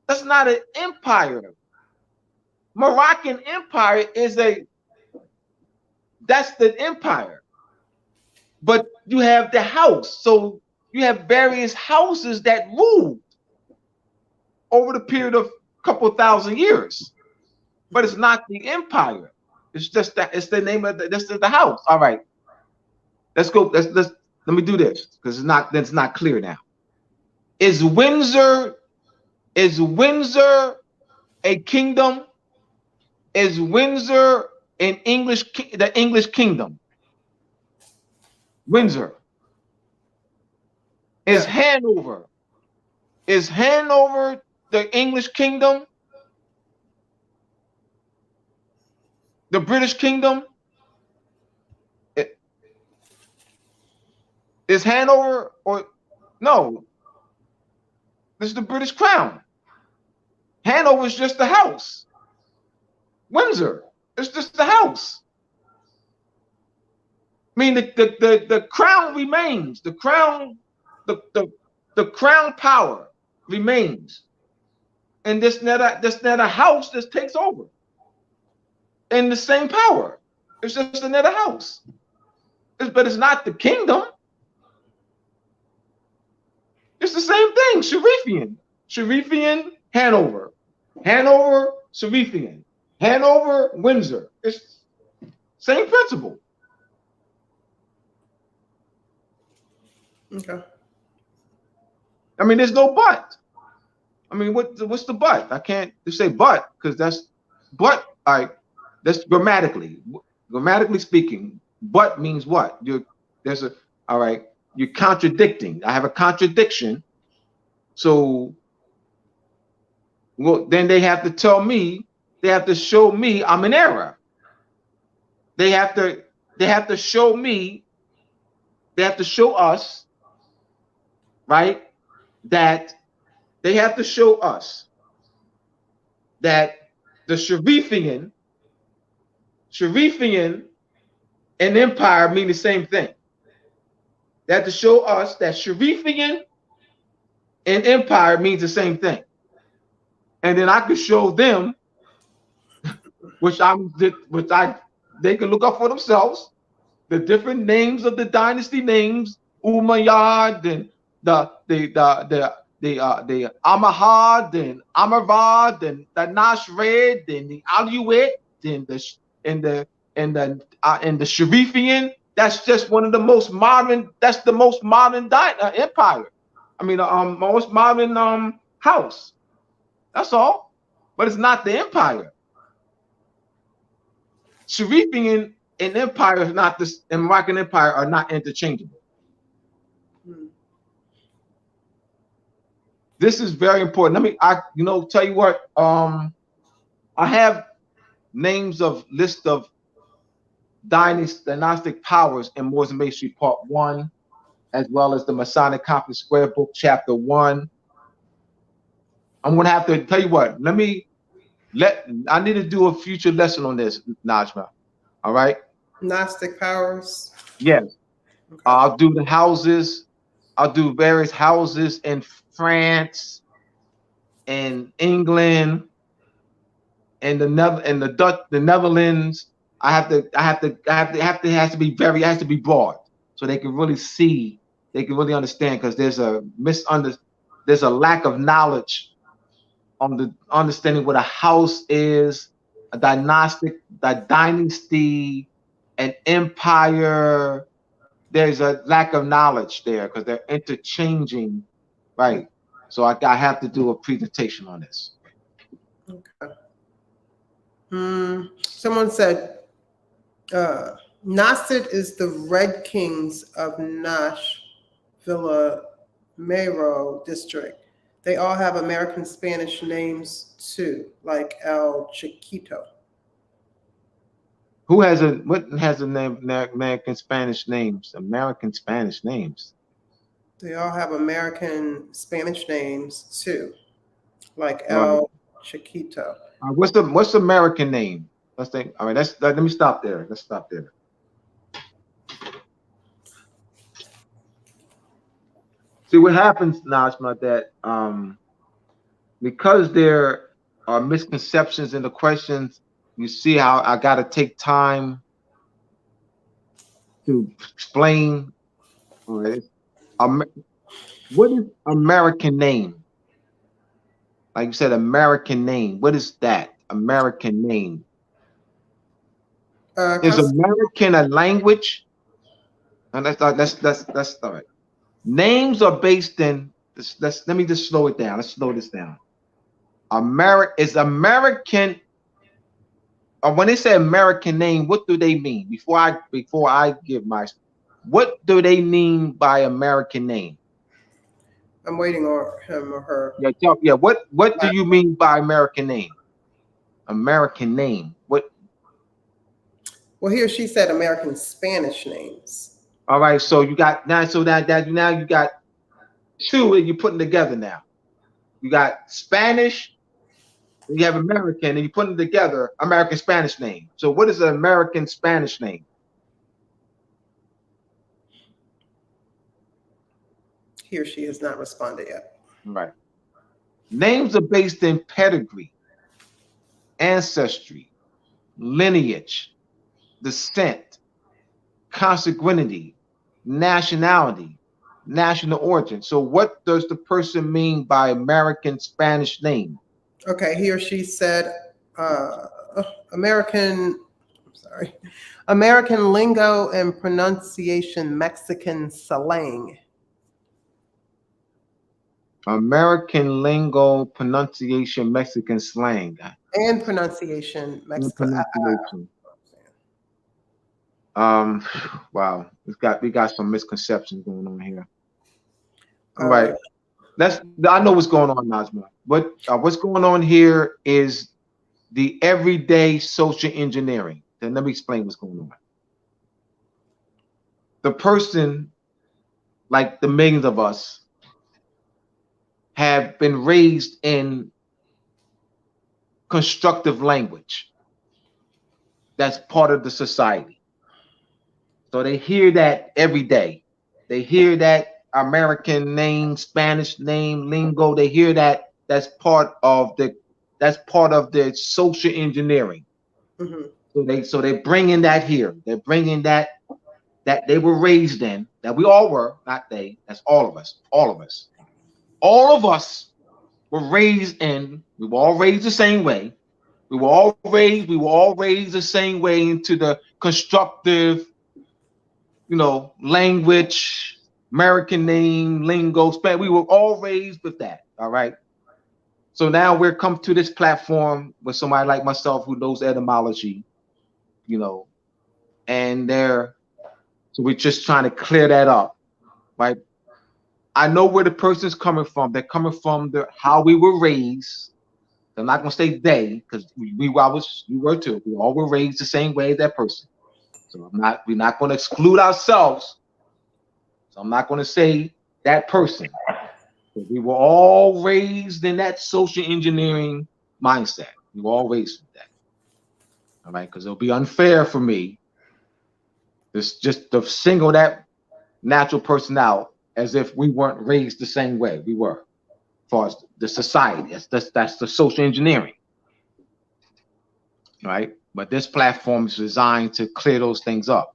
That's not an empire. Moroccan Empire that's the empire. But you have the house. So you have various houses that ruled over the period of a couple thousand years. But it's not the empire. It's just that it's the name of this is the house. All right. Let's go. Let me do this because it's not clear now. Is Windsor a kingdom? Is Windsor the English kingdom? Windsor. Is Hanover the English kingdom? The British kingdom? Is Hanover or no? This is the British crown. Hanover is just the house. Windsor, it's just the house. I mean, the crown remains. The crown power remains. And this not a house that takes over. And the same power. It's just another house. But it's not the kingdom. It's the same thing. Sharifian, Hanover. Hanover, Sharifian. Hanover, Windsor. It's same principle. Okay. I mean, there's no but. I mean, what's the but? I can't just say but because that's but. All right, that's grammatically speaking. But means what? All right. You're contradicting. I have a contradiction. So, well, then they have to tell me. They have to show me I'm in error. They have to show me. They have to show us, right? That they have to show us that the Sharifian and empire mean the same thing. They have to show us that Sharifian and empire means the same thing. And then I could show them, they can look up for themselves, the different names of the dynasty names, Umayyad and the Amahad and Amarvad and the Nashred and the Aluet and the Sharifian. That's just one of the most modern. That's the most modern empire. I mean, most modern house. That's all. But it's not the empire. Sharifian and empire is not this, and Moroccan empire are not interchangeable. This is very important. Tell you what. I have names of list of dynastic powers in Moors and Masonry Part 1, as well as the Masonic Conference Square Book, Chapter 1. I'm going to have to tell you what. I need to do a future lesson on this, Najma. All right? Gnostic powers. Yes. Okay. I'll do the houses. I'll do various houses in France, in England, and the Netherlands. It has to be broad so they can really see, they can really understand, because there's a lack of knowledge on the understanding what a house is, a dynasty, an empire. There's a lack of knowledge there because they're interchanging, right? So I have to do a presentation on this. Okay. Someone said, Nasrid is the Red Kings of Nash Villa Mero district. They all have American Spanish names too, like El Chiquito. What has a name? American Spanish names? American Spanish names. They all have American Spanish names too, like All right. El Chiquito. What's the American name? Let's think. All right, let me stop there. Let's stop there. See what happens, Najma, that because there are misconceptions in the questions, you see how I got to take time to explain. All right. What is American name? Like you said, American name. What is that? American name. Is American a language? And that's all right. Names are based in. Let me just slow it down. Let's slow this down. Is American. When they say American name, what do they mean? Before I give my, what do they mean by American name? I'm waiting on him or her. Yeah. What do you mean by American name? American name. What? Well, he or she said American Spanish names. All right. So you got now. So that now you got two that you're putting together now. You got Spanish. You have American, and you put them together. American Spanish name. So what is an American Spanish name? He or she has not responded yet. Right. Names are based in pedigree, ancestry, lineage, descent, consanguinity, nationality, national origin. So what does the person mean by American Spanish name? Okay, he or she said American lingo and pronunciation, Mexican slang. American lingo, pronunciation, Mexican slang. And pronunciation, Mexican. Wow, we got some misconceptions going on here. All right. I know what's going on, Najma. What's going on here is the everyday social engineering. Then let me explain what's going on. The person, like the millions of us, have been raised in constructive language. That's part of the society. So they hear that every day. They hear that American name, Spanish name, lingo. They hear that. That's part of the social engineering. Mm-hmm. So they're bringing that here. They're bringing that they were raised in, that we all were, not they. That's all of us. All of us. All of us were raised in. We were all raised the same way. We were all raised the same way into the constructive, language. American name, lingo, Spanish. We were all raised with that. All right. So now we're come to this platform with somebody like myself who knows etymology, and so we're just trying to clear that up, right? I know where the person's coming from. They're coming from how we were raised. I'm not gonna say they, because you were too. We all were raised the same way as that person. So we're not gonna exclude ourselves. So I'm not going to say that person. We were all raised in that social engineering mindset. We were all raised with that. All right, because it'll be unfair for me just to single that natural person out as if we weren't raised the same way we were, as far as the society. That's the social engineering. All right, but this platform is designed to clear those things up.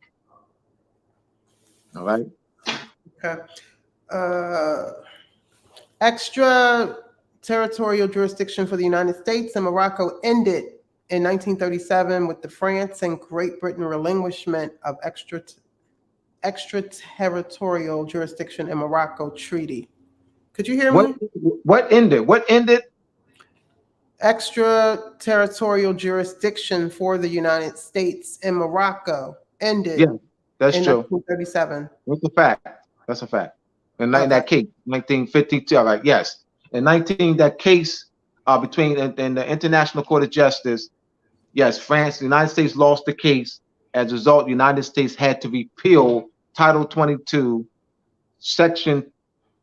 All right. Okay. Extraterritorial jurisdiction for the United States and Morocco ended in 1937 with the France and Great Britain relinquishment of extraterritorial jurisdiction in Morocco treaty. Could you hear me? What ended? What ended? Extraterritorial jurisdiction for the United States and Morocco ended. Yeah, that's in true. 1937. That's a fact. That's a fact. In that case, 1952. All right. Yes. In that case between in the International Court of Justice, yes, the United States lost the case. As a result, the United States had to repeal Title 22, Section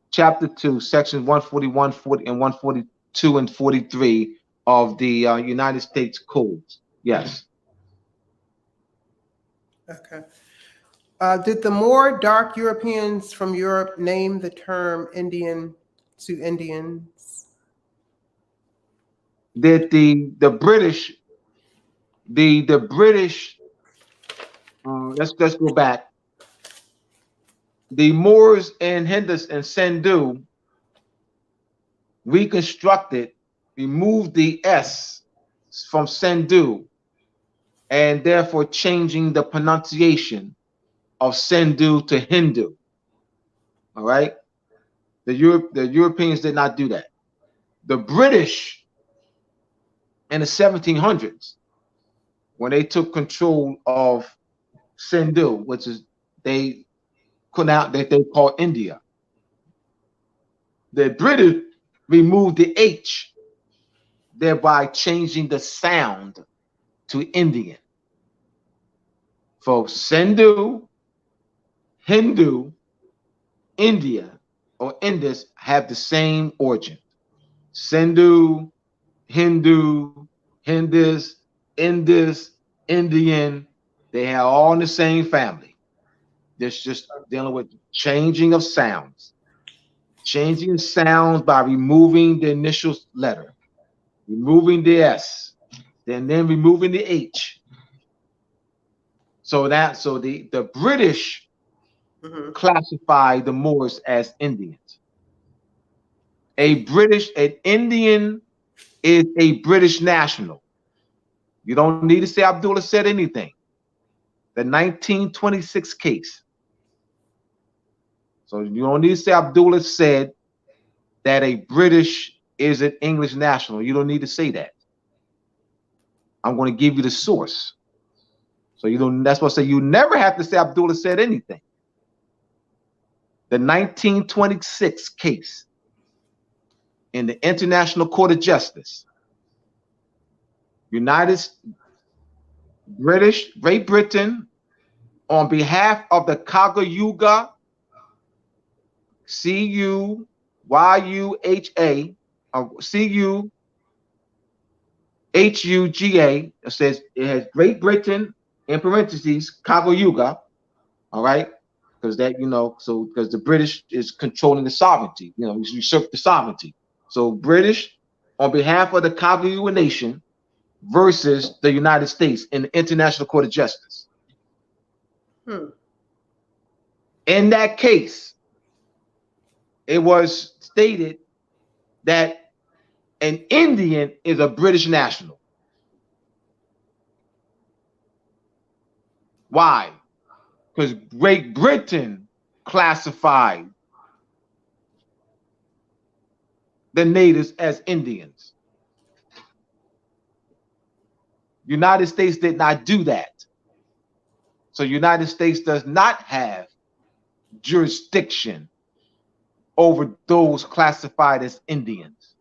Chapter 2, Sections 141, 40, and 142 and 43 of the United States Codes. Yes. Okay. Did the more dark Europeans from Europe name the term Indian to Indians? Did the British, the British, let's go back. The Moors and Hindus and Sindhu reconstructed, removed the S from Sindhu, and therefore changing the pronunciation of Sindhu to Hindu. All right, the Europeans did not do that. The British in the 1700s, when they took control of Sindhu, which is they call India, the British removed the H, thereby changing the sound to Indian. For Sindhu, Hindu, India, or Indus have the same origin. Sindhu, Hindu, Hindus, Indus, Indian, they have all in the same family. There's just dealing with changing of sounds. Changing sounds by removing the initial letter, removing the S, then removing the H. So the British classify the Moors as Indians. An Indian is a British national. You don't need to say Abdullah said anything. The 1926 case. So you don't need to say Abdullah said that a British is an English national. You don't need to say that. I'm going to give you the source. So you don't. That's what I say. You never have to say Abdullah said anything. The 1926 case in the International Court of Justice, Great Britain, on behalf of the Cayuga, Cuyuha, Cuhuga, it says it has Great Britain in parentheses, Cayuga, all right, because that, because the British is controlling the sovereignty, usurp the sovereignty. So British on behalf of the Cayuga nation versus the United States in the International Court of Justice. In that case, it was stated that an Indian is a British national. Why? Because Great Britain classified the natives as Indians. United States did not do that. So United States does not have jurisdiction over those classified as Indians.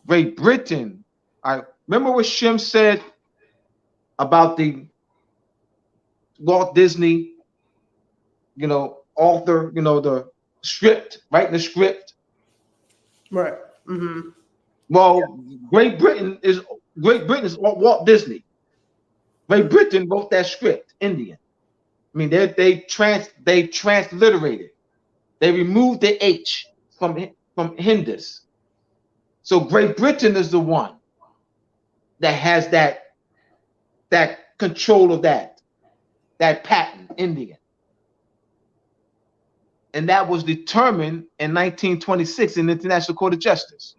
Great Britain, I remember what Shem said about the Walt Disney, author, the script, writing the script. Right. Well, Great Britain is Walt Disney. Great Britain wrote that script, Indian. I mean, they transliterated. They removed the H from Hindus. So Great Britain is the one that has that control of that patent, Indian. And that was determined in 1926 in the International Court of Justice.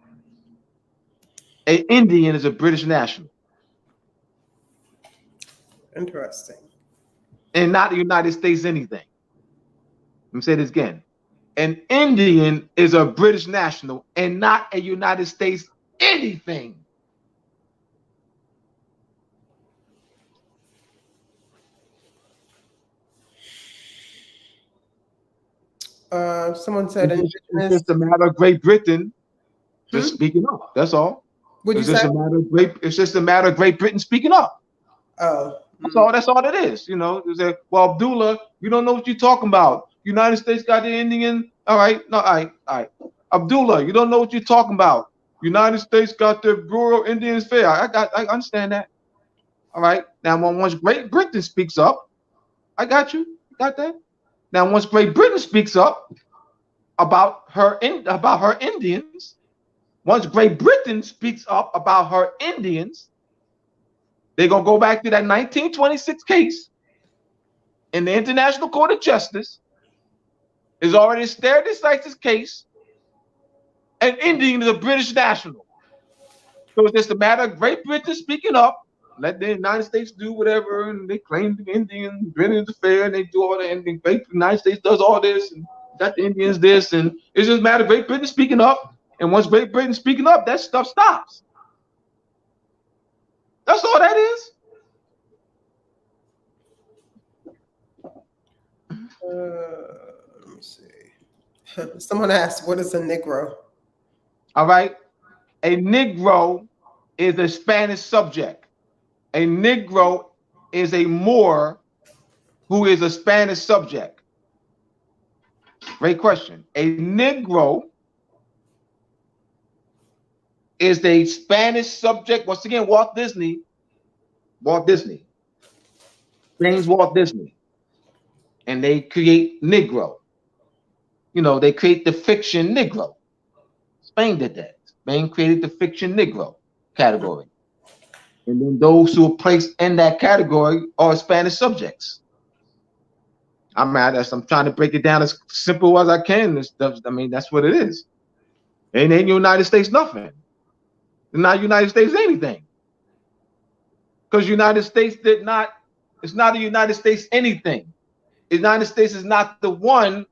An Indian is a British national. Interesting. And not the United States anything. Let me say this again. An Indian is a British national and not a United States anything. Someone said it's just a matter of Great Britain just speaking up. That's all. It's just a matter of Great Britain speaking up. Oh. That's all it is. It's like, well, Abdullah, you don't know what you're talking about. United States got the Indian All right, no, all right. Abdullah, you don't know what you're talking about. United States got their Bureau of Indians Fair. I understand that. All right. Now, once Great Britain speaks up, I got you. Got that? Now, once Great Britain speaks up about her Indians, once Great Britain speaks up about her Indians, they're gonna go back to that 1926 case in the International Court of Justice. Is already a stare decisis case. An Indian is a British national. So it's just a matter of Great Britain speaking up. Let the United States do whatever, and they claim the Indian, Britain's affair, and they do all that, and the United States does all this, and got the Indians this, and it's just a matter of Great Britain speaking up. And once Great Britain speaking up, that stuff stops. That's all that is. Let me see. Someone asked, what is a Negro? All right. A Negro is a Spanish subject. A Negro is a Moor who is a Spanish subject. Great question. A Negro is a Spanish subject. Once again, Walt Disney. James Walt Disney. And they create Negro. You know, they create the fiction Negro. Spain did that. Spain created the fiction Negro category. And then those who are placed in that category are Spanish subjects. I'm trying to break it down as simple as I can. I mean, that's what it is. It ain't United States nothing. It's not United States anything. Because United States it's not a United States anything. The United States is not the one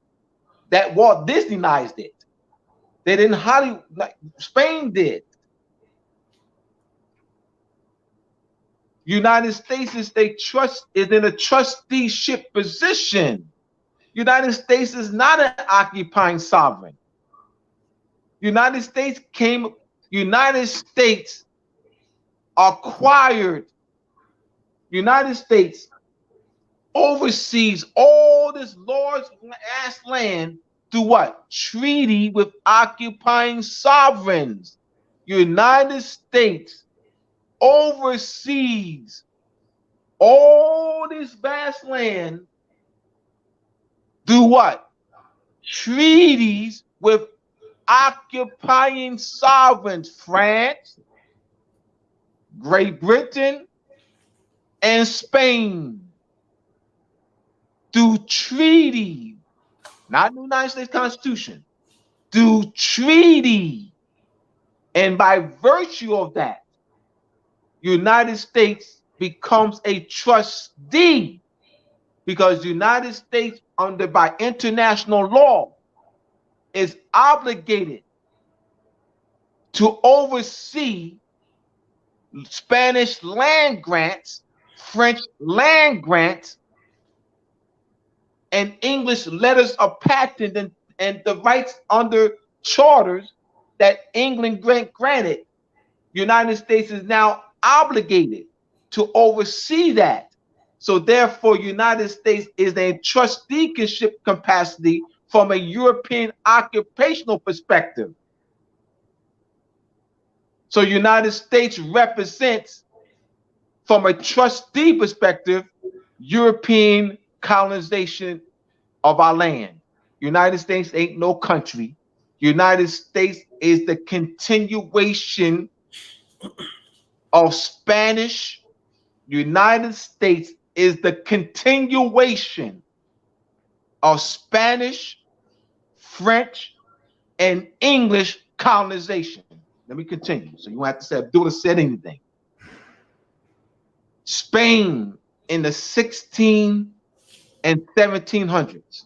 that Walt Disneyized it. They didn't Hollywood, like Spain did. United States is in a trusteeship position. United States is not an occupying sovereign. United States acquired. United States oversees all this large ass land through what? Treaty with occupying sovereigns. United States oversees all this vast land through what? Treaties with occupying sovereigns. France, Great Britain, and Spain. Through treaty, not the United States Constitution, through treaty. And by virtue of that, United States becomes a trustee, because the United States, by international law, is obligated to oversee Spanish land grants, French land grants, and English letters of patent and the rights under charters that England granted. United States is now obligated to oversee that. So therefore, United States is a trusteeship capacity from a European occupational perspective. So United States represents, from a trustee perspective, European colonization of our land. United States ain't no country. United States is the continuation of Spanish. United States is the continuation of Spanish, French, and English colonization. Let me continue. So you won't have to say Abdullah said anything. Spain in the 16 and 1700s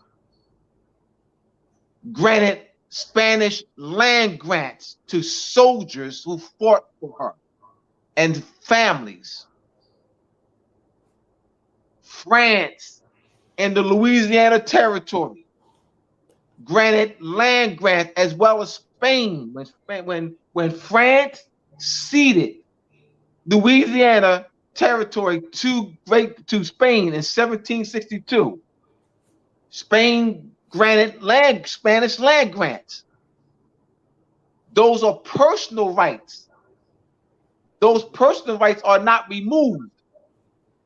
granted Spanish land grants to soldiers who fought for her and families. France in the Louisiana Territory granted land grants, as well as Spain. When France ceded Louisiana Territory to Spain in 1762, Spain granted Spanish land grants. Those are personal rights. Those personal rights are not removed.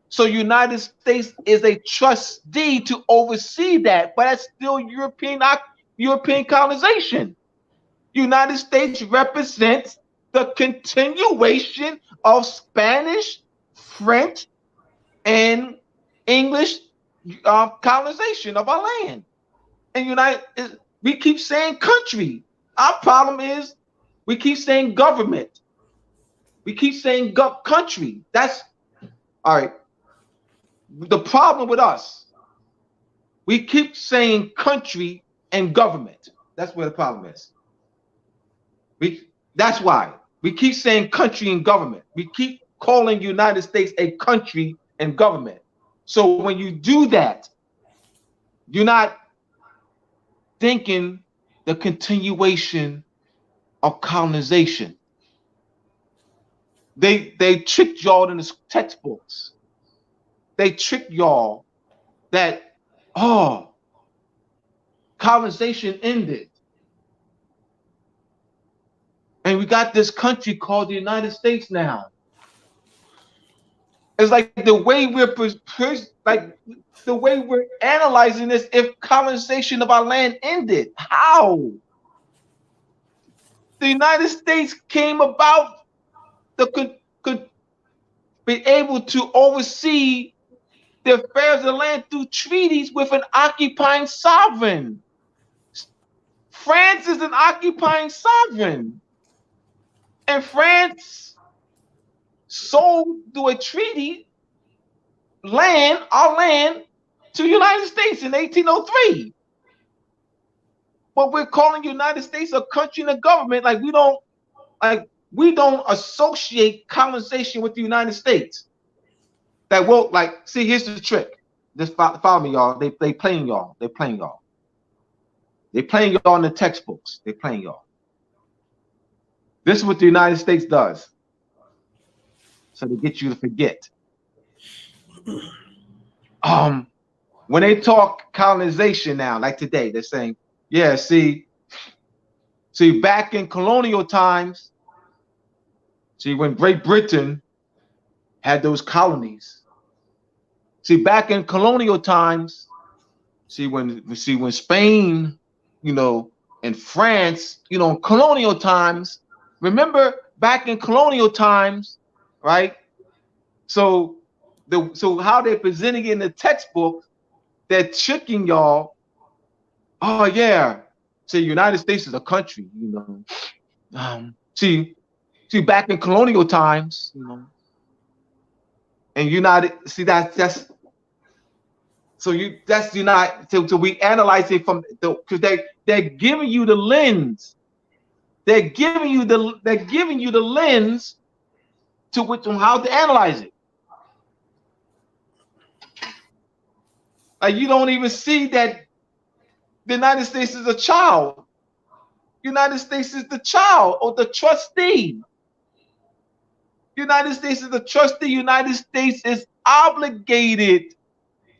So United States is a trustee to oversee that, but that's still European colonization. United States represents the continuation of Spanish, French, and English colonization of our land. And we keep saying country. Our problem is we keep saying government. We keep saying country. That's all right. The problem with us, we keep saying country and government. That's where the problem is. That's why we keep saying country and government. We keep calling United States a country and government. So when you do that, you're not thinking the continuation of colonization. They tricked y'all in the textbooks. They tricked y'all that, colonization ended. And we got this country called the United States now. It's like the way we're analyzing this, if colonization of our land ended. How? The United States came about could be able to oversee the affairs of the land through treaties with an occupying sovereign. France is an occupying sovereign. And France sold through a treaty our land to the United States in 1803. But we're calling the United States a country and a government, like we don't associate colonization with the United States. See, here's the trick. Just follow me, y'all. They playing y'all. They're playing y'all. They're playing y'all in the textbooks. They're playing y'all. This is what the United States does. So to get you to forget. When they talk colonization now, like today, they're saying, yeah, see, back in colonial times, when Great Britain had those colonies. Back in colonial times, when Spain, and France, in colonial times, remember back in colonial times, right? So how they're presenting it in the textbook, they're tricking y'all. Oh yeah, United States is a country, back in colonial times, and so we analyze it because they're giving you the lens. They're giving you the lens on how to analyze it. Like you don't even see that the United States is a child. United States is the child or the trustee. United States is the trustee. United States is obligated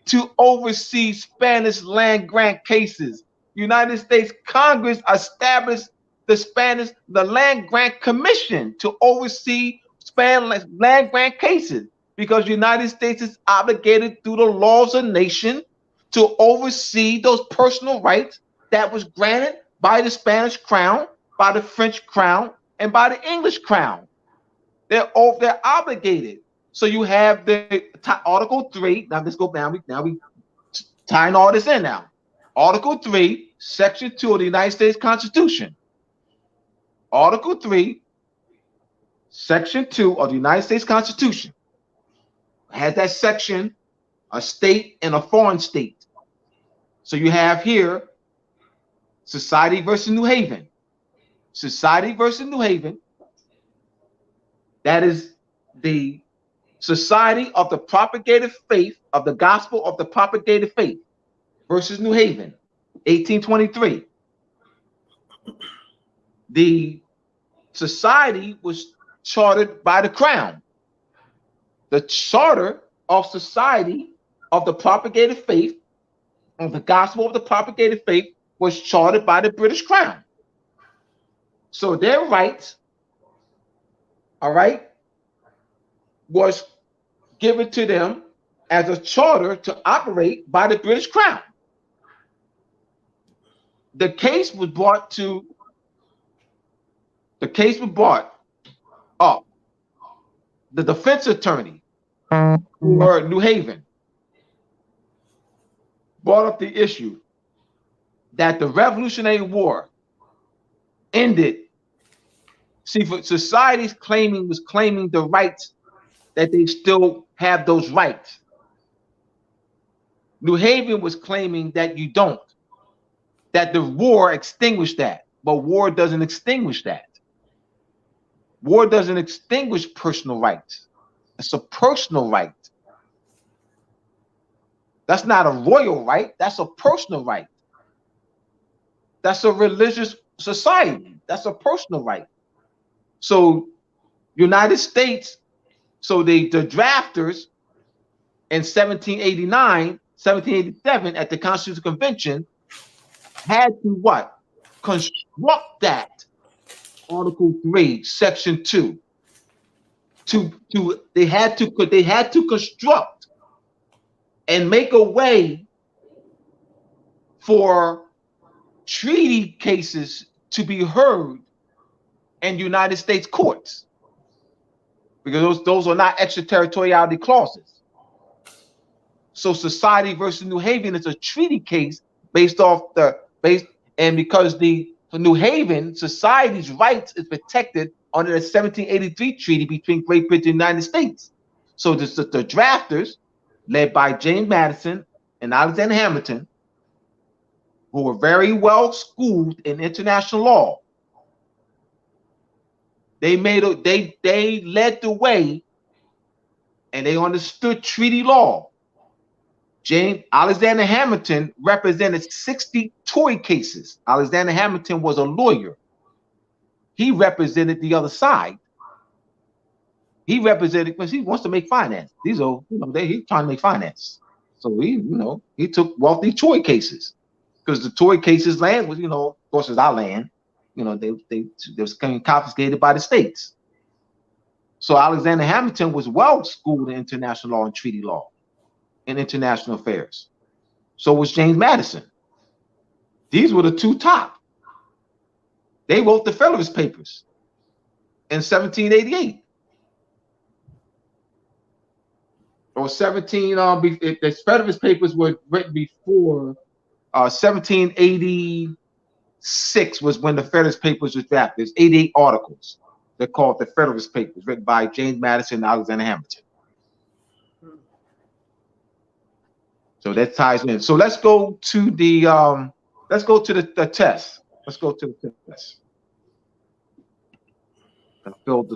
to oversee Spanish land grant cases. United States Congress established the Land Grant Commission to oversee Spanish land grant cases because United States is obligated through the laws of nation to oversee those personal rights that was granted by the Spanish crown, by the French crown, and by the English crown. They're obligated. So you have the Article 3. Now let's go down. Now we tying all this in now. Article 3, Section 2 of the United States Constitution. Article 3, Section 2 of the United States Constitution has that section, a state and a foreign state. So you have here Society versus New Haven. Society versus New Haven. That is the Society of the Propagated Faith of the Gospel of the Propagated Faith versus New Haven, 1823. The society was chartered by the Crown. The Charter of Society of the Propagated Faith of the gospel of the propagated faith was chartered by the British Crown. So their rights, all right, was given to them as a charter to operate by the British Crown. The case was brought up. The defense attorney for New Haven brought up the issue that the Revolutionary War ended. See, for societies was claiming the rights, that they still have those rights. New Haven was claiming that you don't, that the war extinguished that, but war doesn't extinguish that. War doesn't extinguish personal rights. It's a personal right. That's not a royal right. That's a personal right. That's a religious society. That's a personal right. So United States, so the drafters in 1789, 1787 at the Constitutional Convention had to what? Construct that Article 3, Section 2. They had to construct and make a way for treaty cases to be heard in United States courts, because those are not extraterritoriality clauses. So Society versus New Haven is a treaty case and because the New Haven Society's rights is protected under the 1783 treaty between Great Britain and the United States. So the drafters, led by James Madison and Alexander Hamilton, who were very well schooled in international law, they led the way, and they understood treaty law. Alexander Hamilton represented 60 toy cases. Alexander Hamilton was a lawyer. He represented the other side. He represented, because he wants to make finance. These are, he's trying to make finance. So he took wealthy toy cases, because the toy cases land was, of course, it's our land. They was confiscated by the states. So Alexander Hamilton was well schooled in international law and treaty law and international affairs. So was James Madison. These were the two top. They wrote the Federalist Papers in 1788. Or the Federalist Papers were written before 1786 was when the Federalist Papers was drafted. There's 88 articles. They're called the Federalist Papers, written by James Madison and Alexander Hamilton. So that ties in. So let's go to the test. Let's go to the test. I filled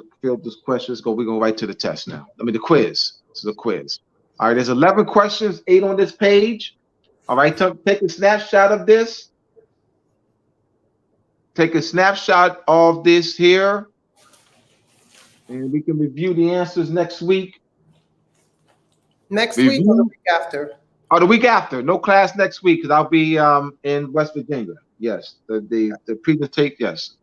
this question. We're going right to the test now. The quiz. This is a quiz. All right, there's 11 questions, 8 on this page. All right, take a snapshot of this. Take a snapshot of this here. And we can review the answers next week. Next week or the week after? Oh, the week after. No class next week, because I'll be in West Virginia. Yes, the presentation. Yes.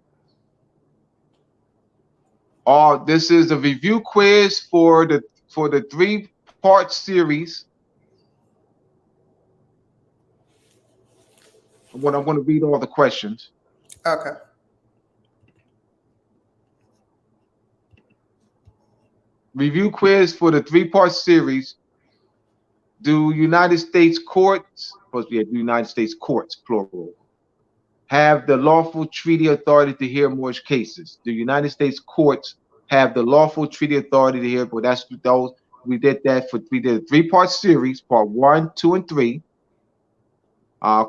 This is a review quiz for the 3-part series. I'm going to read all the questions. Okay. Review quiz for the 3-part series. Do United States courts, supposed to be United States courts, plural, have the lawful treaty authority to hear mortgage cases? Do United States courts have the lawful treaty authority to hear? But that's those. We did that we did a 3-part series, part 1, 2, and 3.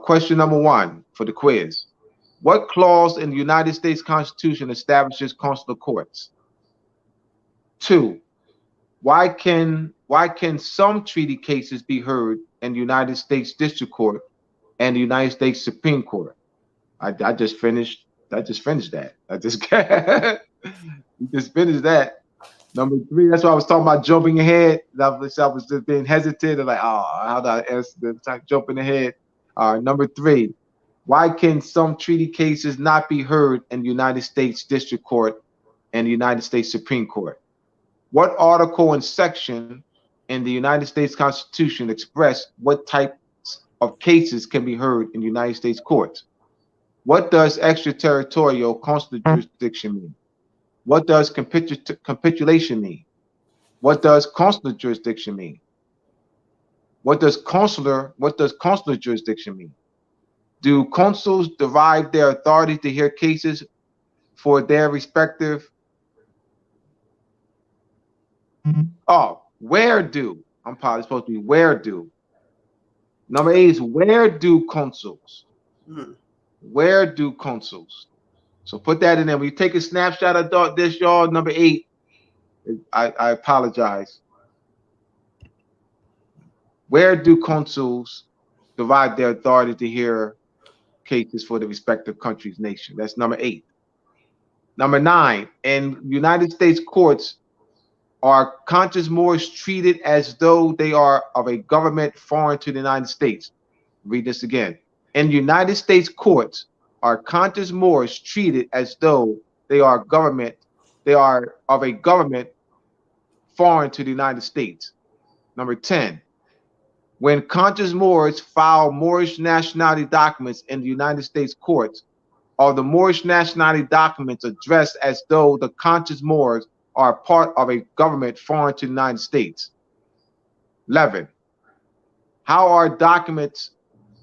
Question number 1 for the quiz. What clause in the United States Constitution establishes consular courts? 2. Why can some treaty cases be heard in the United States District Court and the United States Supreme Court? I just finished that. I just finished that. Number 3, that's why I was talking about jumping ahead. I was just being hesitant and like, how do I answer this? Jumping ahead. Number 3, why can some treaty cases not be heard in the United States District Court and the United States Supreme Court? What article and section in the United States Constitution express what types of cases can be heard in the United States courts? What does extraterritorial consular jurisdiction mean? What does capitulation mean? What does consular jurisdiction mean? What does consular jurisdiction mean? Do consuls derive their authority to hear cases for their respective? Oh, where do? I'm probably supposed to be where do. Number 8 is where do consuls? Where do consuls? So put that in there. When you take a snapshot of this, y'all, number 8, I apologize. Where do consuls derive their authority to hear cases for the respective country's nation? That's number 8. Number 9, in United States courts, are conscious Moors treated as though they are of a government foreign to the United States? Read this again. In United States courts, are conscious Moors treated as though they are of a government foreign to the United States? Number 10, when conscious Moors file Moorish nationality documents in the United States courts, are the Moorish nationality documents addressed as though the conscious Moors are part of a government foreign to the United States? 11, how are documents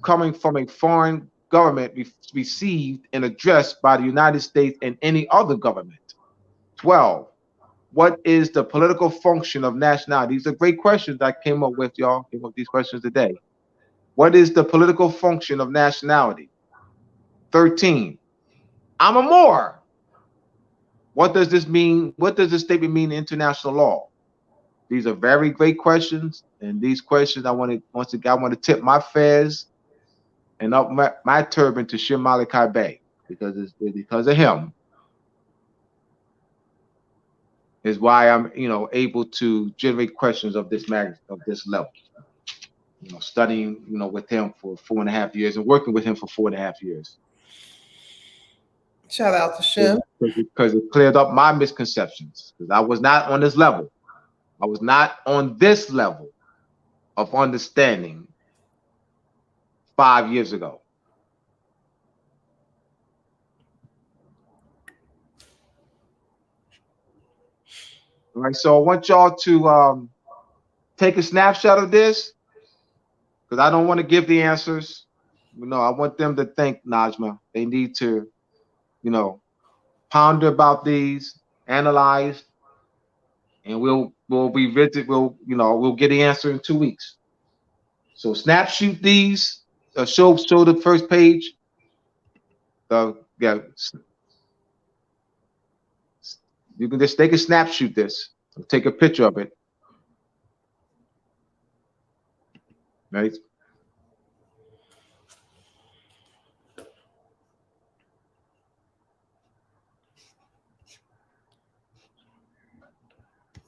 coming from a foreign government received and addressed by the United States and any other government? 12, what is the political function of nationality? These are great questions I came up with, y'all. Came up with these questions today. What is the political function of nationality? 13, I'm a Moor. What does this mean? What does this statement mean in international law? These are very great questions, and these questions I want to tip my fez and up my turban to Shem Malachi Bey, because of him is why I'm able to generate questions of this level. Studying with him for 4.5 years and working with him for 4.5 years. Shout out to Shem. Because it cleared up my misconceptions. Because I was not on this level. I was not on this level of understanding 5 years ago. All right, so I want y'all to take a snapshot of this, because I don't want to give the answers. I want them to think, Najma. They need to ponder about these, analyze, and we'll revisit. We'll get the answer in 2 weeks. So snapshot these. Show the first page. Yeah, you can just take a snapshot this. Take a picture of it. Right.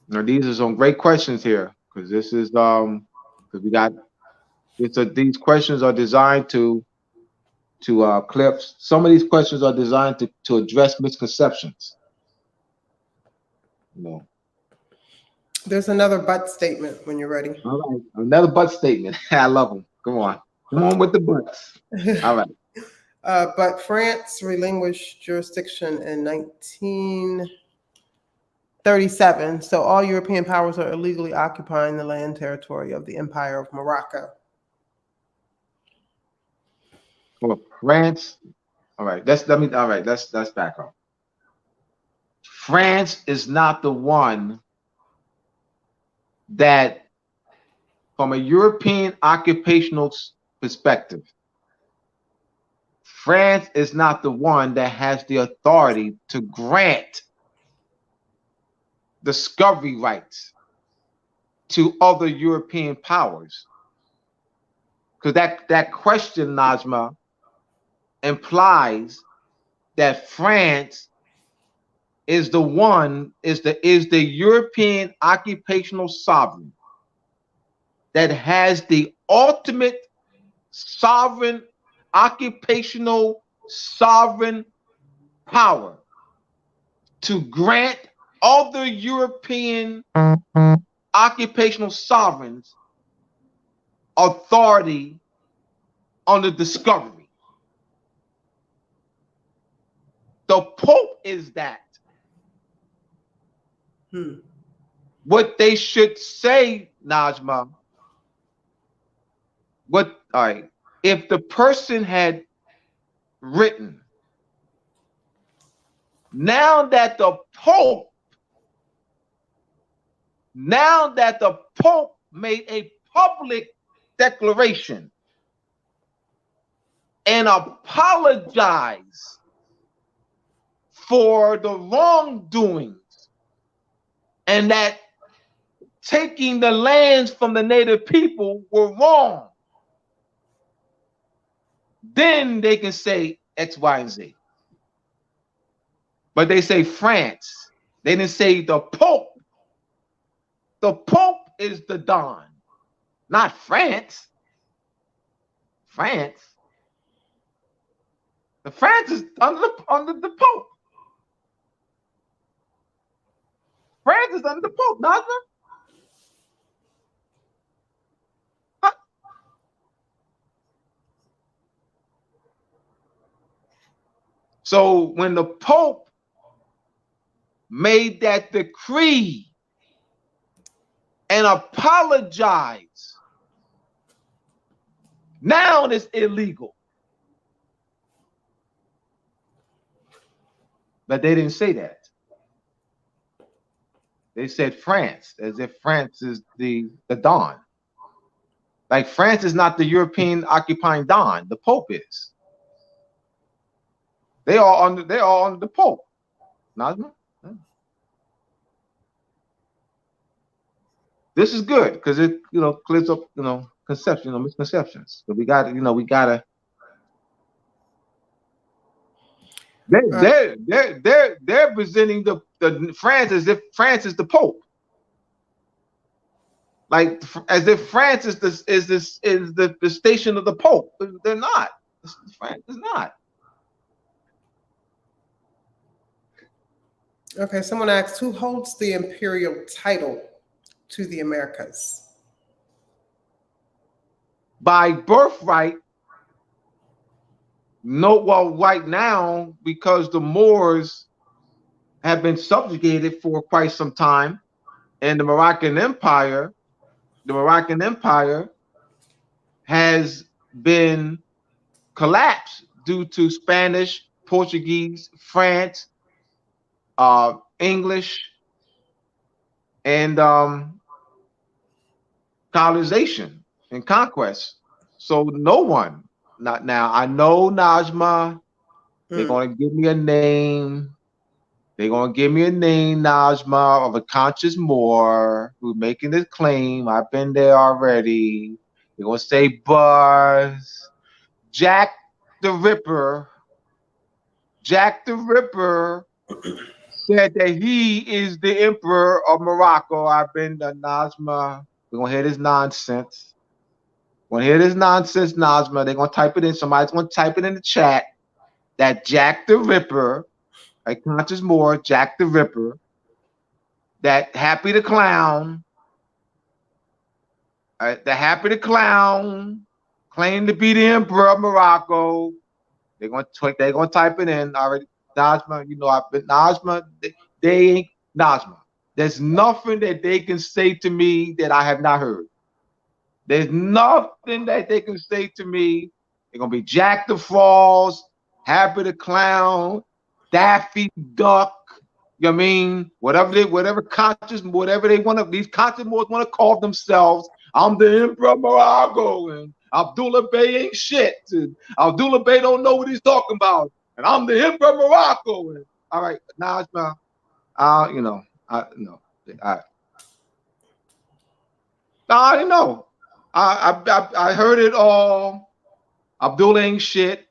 Now these are some great questions here, because this is because we got these questions are designed to clear. Some of these questions are designed to address misconceptions. There's another but statement when you're ready. All right, another but statement. I love them. Come on with the buts. All right. But France relinquished jurisdiction in 1937, so all European powers are illegally occupying the land territory of the Empire of Morocco. Well, France. All right. Let's back up. France is not the one that, from a European occupational perspective, France is not the one that has the authority to grant discovery rights to other European powers. Because that question, Najma, implies that France is the European occupational sovereign that has the ultimate sovereign, occupational sovereign power to grant other European occupational sovereigns authority on the discovery. The Pope is that. What they should say, Najma, all right, if the person had written, now that the Pope made a public declaration and apologized for the wrongdoings, and that taking the lands from the native people were wrong, then they can say X, Y, and Z. But they say France. They didn't say the Pope. The Pope is the Don, not France. France. The France is under the Pope. France is under the Pope, not the. So when the Pope made that decree and apologized, now it's illegal. But they didn't say that. They said France, as if France is the Don. Like France is not the European occupying Don. The Pope is. They are under the Pope. Nazma? This is good because it clears up misconceptions. So we got they're presenting the France as if France is the Pope, like as if France is the station of the Pope. They're not. France is not. Okay, someone asked, who holds the imperial title to the Americas? By birthright. No, well, right now, because the Moors have been subjugated for quite some time, and the Moroccan Empire has been collapsed due to Spanish, Portuguese, France, English, and colonization and conquest. So no one, not now. I know, Najma, they're going to give me a name. They're going to give me a name, Najma, of a conscious Moor who's making this claim. I've been there already. They're going to say Buzz. Jack the Ripper. Jack the Ripper said that he is the emperor of Morocco. I've been to Najma. We're going to hear this nonsense. We're going to hear this nonsense, Najma. They're going to type it in. Somebody's going to type it in the chat that Jack the Ripper, a conscious Moor, Jack the Ripper, that Happy the Clown, the Happy the Clown claimed to be the emperor of Morocco. They're going to type it in already. Najma, I've been Najma. They ain't Najma. There's nothing that they can say to me that I have not heard. There's nothing that they can say to me. They're gonna be Jack the Frost, Happy the Clown, Daffy Duck. You know what I mean? Whatever they want to, these conscious Moors want to call themselves. I'm the emperor of Morocco, and Abdullah Bey ain't shit. And Abdullah Bey don't know what he's talking about. And I'm the emperor of Morocco. And, all right, Najma, I already know. I heard it all. Abdullah ain't shit.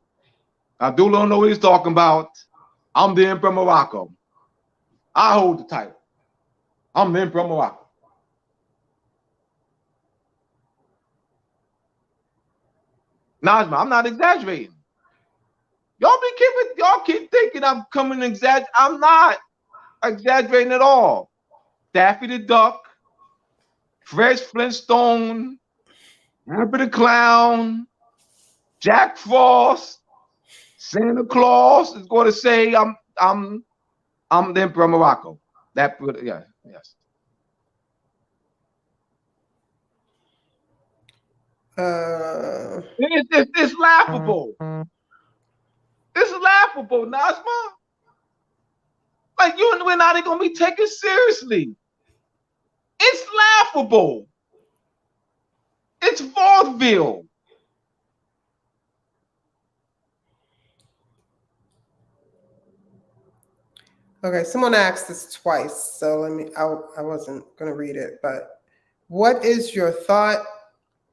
Abdullah don't know what he's talking about. I'm the emperor of Morocco. I hold the title. I'm the emperor of Morocco. Najma, I'm not exaggerating. Y'all keep thinking I'm coming exaggerate. I'm not exaggerating at all. Daffy the Duck, Fred Flintstone, Hamper the Clown, Jack Frost, Santa Claus is going to say I'm the Emperor of Morocco. That yeah, yes. It's laughable. It's laughable, Nazma. Like you and we're not even gonna be taken seriously. It's laughable. It's vaudeville. Okay, someone asked this twice, so I wasn't going to read it, but what is your thought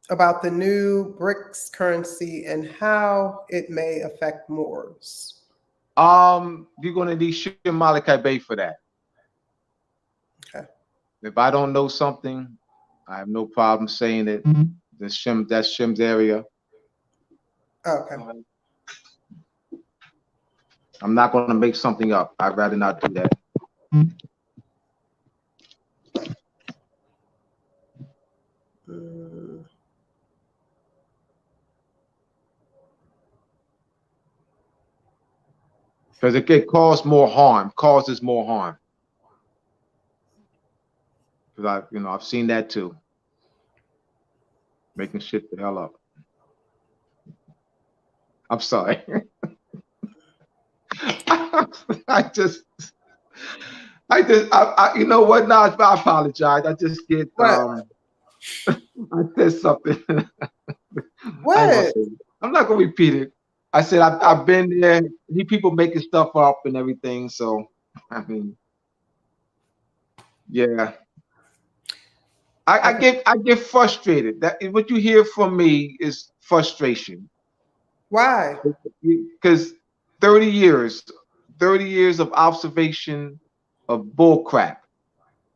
about the new BRICS currency and how it may affect Moors? You're gonna need Shem Malachi Bay for that. Okay. If I don't know something, I have no problem saying it. That's Shem's area. Okay. I'm not going to make something up. I'd rather not do that. Because it could cause more harm. Causes more harm. Because I've seen that too. Making shit the hell up. I'm sorry. You know what? No, I apologize. I just get I said something. What? I'm not gonna repeat it. I said I've been there. People making stuff up and everything. So I mean, yeah. I get frustrated. That what you hear from me is frustration. Why? Because 30 years of observation of bull crap,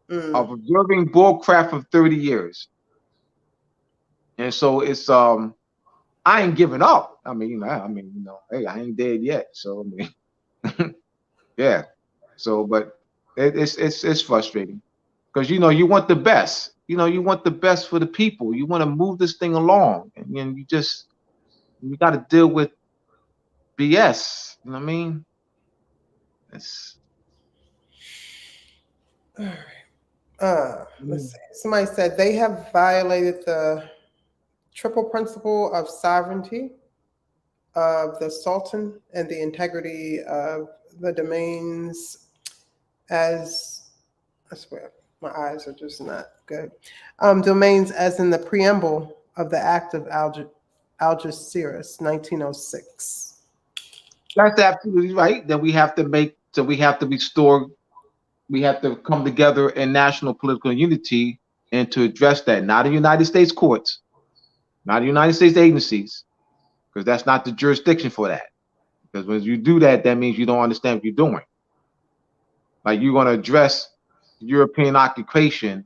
of observing bull crap for 30 years. And so it's I ain't giving up. I mean, hey, I ain't dead yet. So I mean, yeah. So, but it's frustrating because you want the best. You want the best for the people. You want to move this thing along, and you got to deal with BS. You know what I mean? It's all right. Let's see. Somebody said they have violated the triple principle of sovereignty of the Sultan and the integrity of the domains as, I swear, my eyes are just not good. Domains as in the preamble of the Act of Algeciras, 1906. That's absolutely right. That we have to restore, we have to come together in national political unity and to address that. Not the United States courts, not the United States agencies, because that's not the jurisdiction for that. Because when you do that, that means you don't understand what you're doing. Like you're going to address European occupation,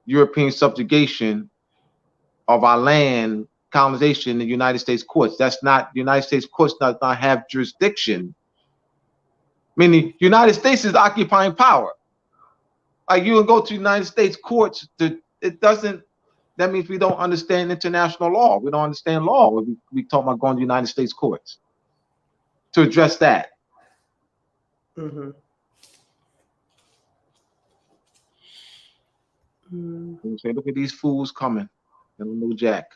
European subjugation of our land, colonization in the United States courts. That's not, the United States courts does not have jurisdiction. Meaning, the United States is occupying power. Like you can go to the United States courts, that means we don't understand international law. We don't understand law when we talk about going to the United States courts to address that. Mm-hmm. You say, look at these fools coming. They don't know Jack.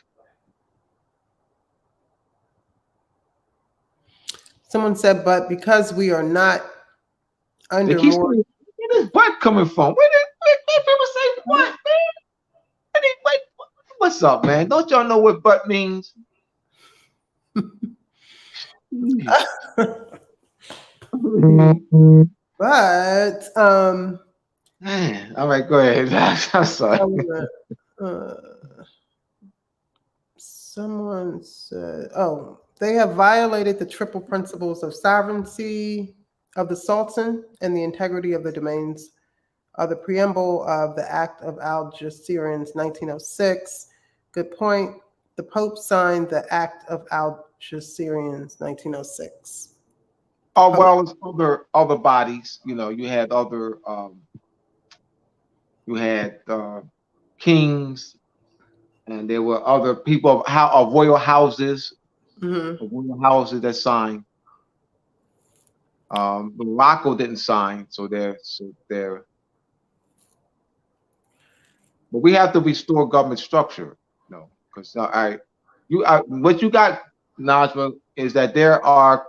Someone said, but because we are not under more. Where this butt coming from? Where people say what, man? Wait, what's up, man? Don't y'all know what butt means? But man, all right, go ahead. I'm sorry. Someone said, they have violated the triple principles of sovereignty of the Sultan and the integrity of the domains of the preamble of the Act of Algeciras, 1906. Good point. the Pope signed the Act of Algeciras, 1906. Oh well, it's other bodies. You know, you had kings, and there were other people of royal houses, that signed. Morocco didn't sign, so they're. But we have to restore government structure, because what you got, Najma, is that there are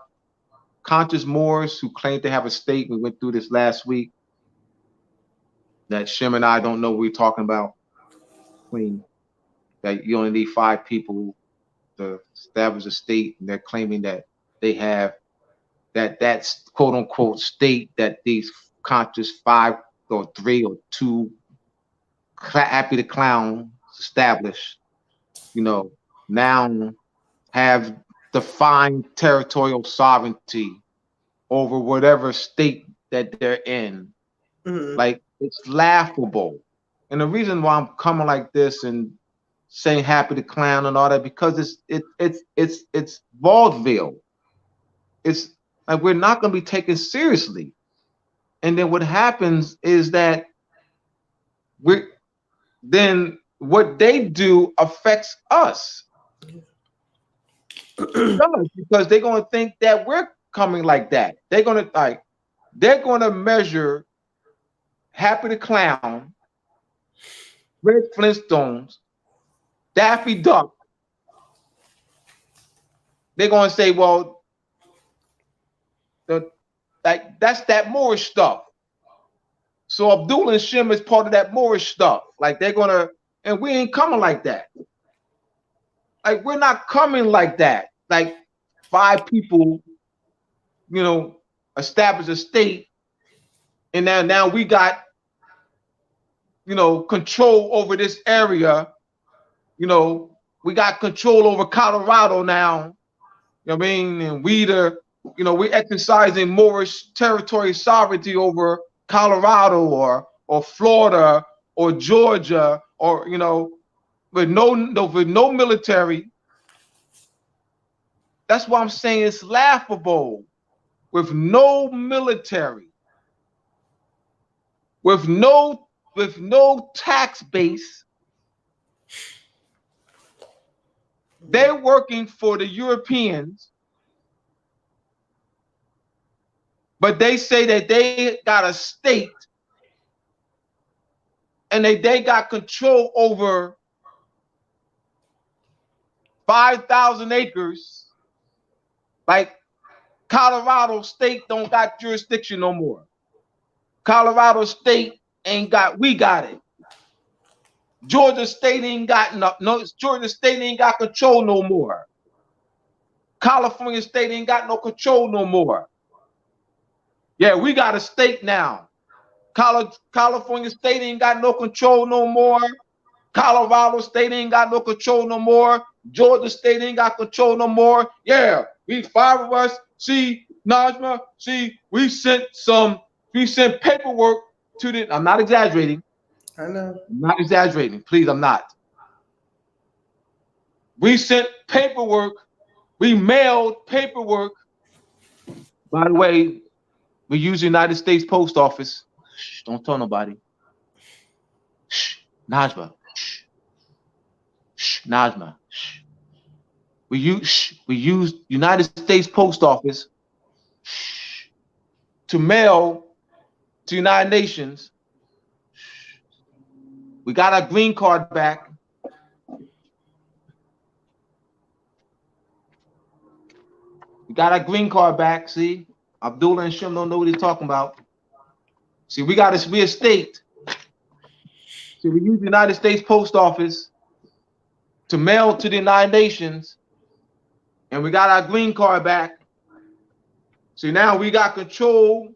conscious Moors who claim to have a state. We went through this last week. That Shem and I don't know what we're talking about. Queen, that you only need 5 people to establish a state, and they're claiming that they have that's quote unquote state that these conscious 5 or 3 or 2 happy to clown established, now have defined territorial sovereignty over whatever state that they're in. Like, it's laughable. And the reason why I'm coming like this and saying happy to clown and all that, because it's vaudeville. It's like we're not going to be taken seriously. And then what happens is that then what they do affects us. Because they're going to think that we're coming like that. They're going to measure Happy the Clown, Red Flintstones, Daffy Duck. They're going to say, well, that's that Moorish stuff. So Abdullah and Shem is part of that Moorish stuff. Like, they're going to, and we ain't coming like that. Like, we're not coming like that. Like, 5 people, establish a state, and now we got, control over this area. We got control over Colorado now. You know what I mean? And we're exercising Moorish territory sovereignty over Colorado or Florida or Georgia, or with no military. That's why I'm saying it's laughable. With no military, with no tax base, they're working for the Europeans, but they say that they got a state and they got control over 5,000 acres. Like, Colorado State don't got jurisdiction no more. Colorado State we got it. Georgia State ain't got Georgia State ain't got control no more. California State ain't got no control no more. Yeah, we got a state now. California State ain't got no control no more. Colorado State ain't got no control no more. Georgia State ain't got control no more. Yeah, we 5 of us. See, Najma, we sent paperwork to the, I'm not exaggerating. I know. I'm not exaggerating. Please, I'm not. We sent paperwork. We mailed paperwork. By the way, we use the United States Post Office. Shh, don't tell nobody. Shh, Najma. Shh. Shh, Najma. Shh. We use United States Post Office to mail to United Nations. We got our green card back. We got our green card back. See, Abdullah and Shem don't know what he's talking about. See, we a state. See, we use the United States Post Office to mail to the United Nations, and we got our green card back. See, now we got control.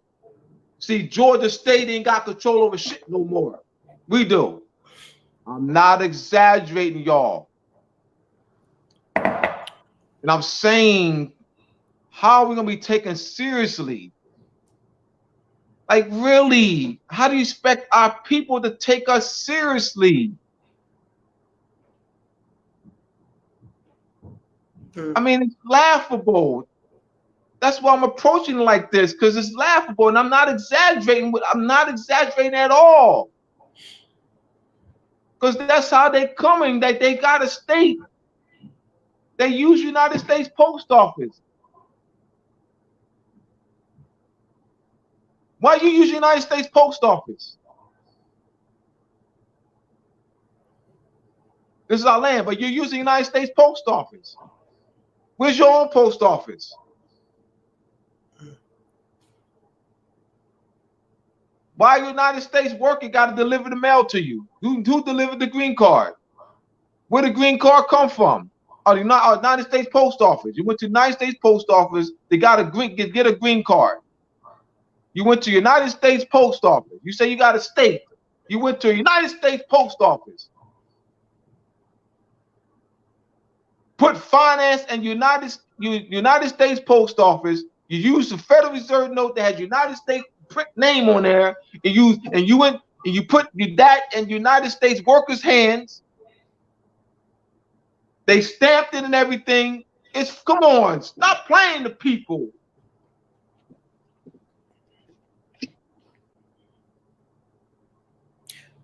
See, Georgia State ain't got control over shit no more. We do. I'm not exaggerating, y'all. And I'm saying, how are we going to be taken seriously? Like, really? How do you expect our people to take us seriously? I mean, it's laughable. That's why I'm approaching it like this, because it's laughable, and I'm not exaggerating. I'm not exaggerating at all, because that's how they coming. That they got a state. They use United States Post Office. Why you use United States Post Office? This is our land, but you're using United States Post Office. Where's your own post office? Why United States worker got to deliver the mail to you? Who delivered the green card? Where the green card come from? The United States Post Office. You went to United States Post Office. They got get a green card. You went to United States Post Office. You say you got a state. You went to United States Post Office. Put finance and United States Post Office. You use the Federal Reserve note that has United States name on there, and you put that in United States workers' hands. They stamped it and everything. Come on, stop playing the people.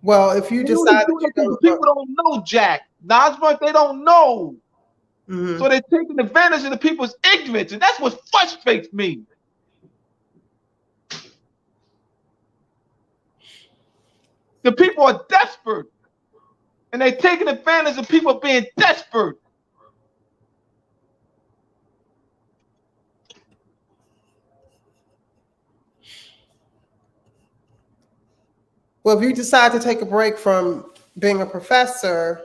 Well, if you decide people don't know Jack. Najma, they don't know. Mm-hmm. So they're taking advantage of the people's ignorance, and that's what frustrates me. The people are desperate, and they're taking advantage of people being desperate. Well, if you decide to take a break from being a professor,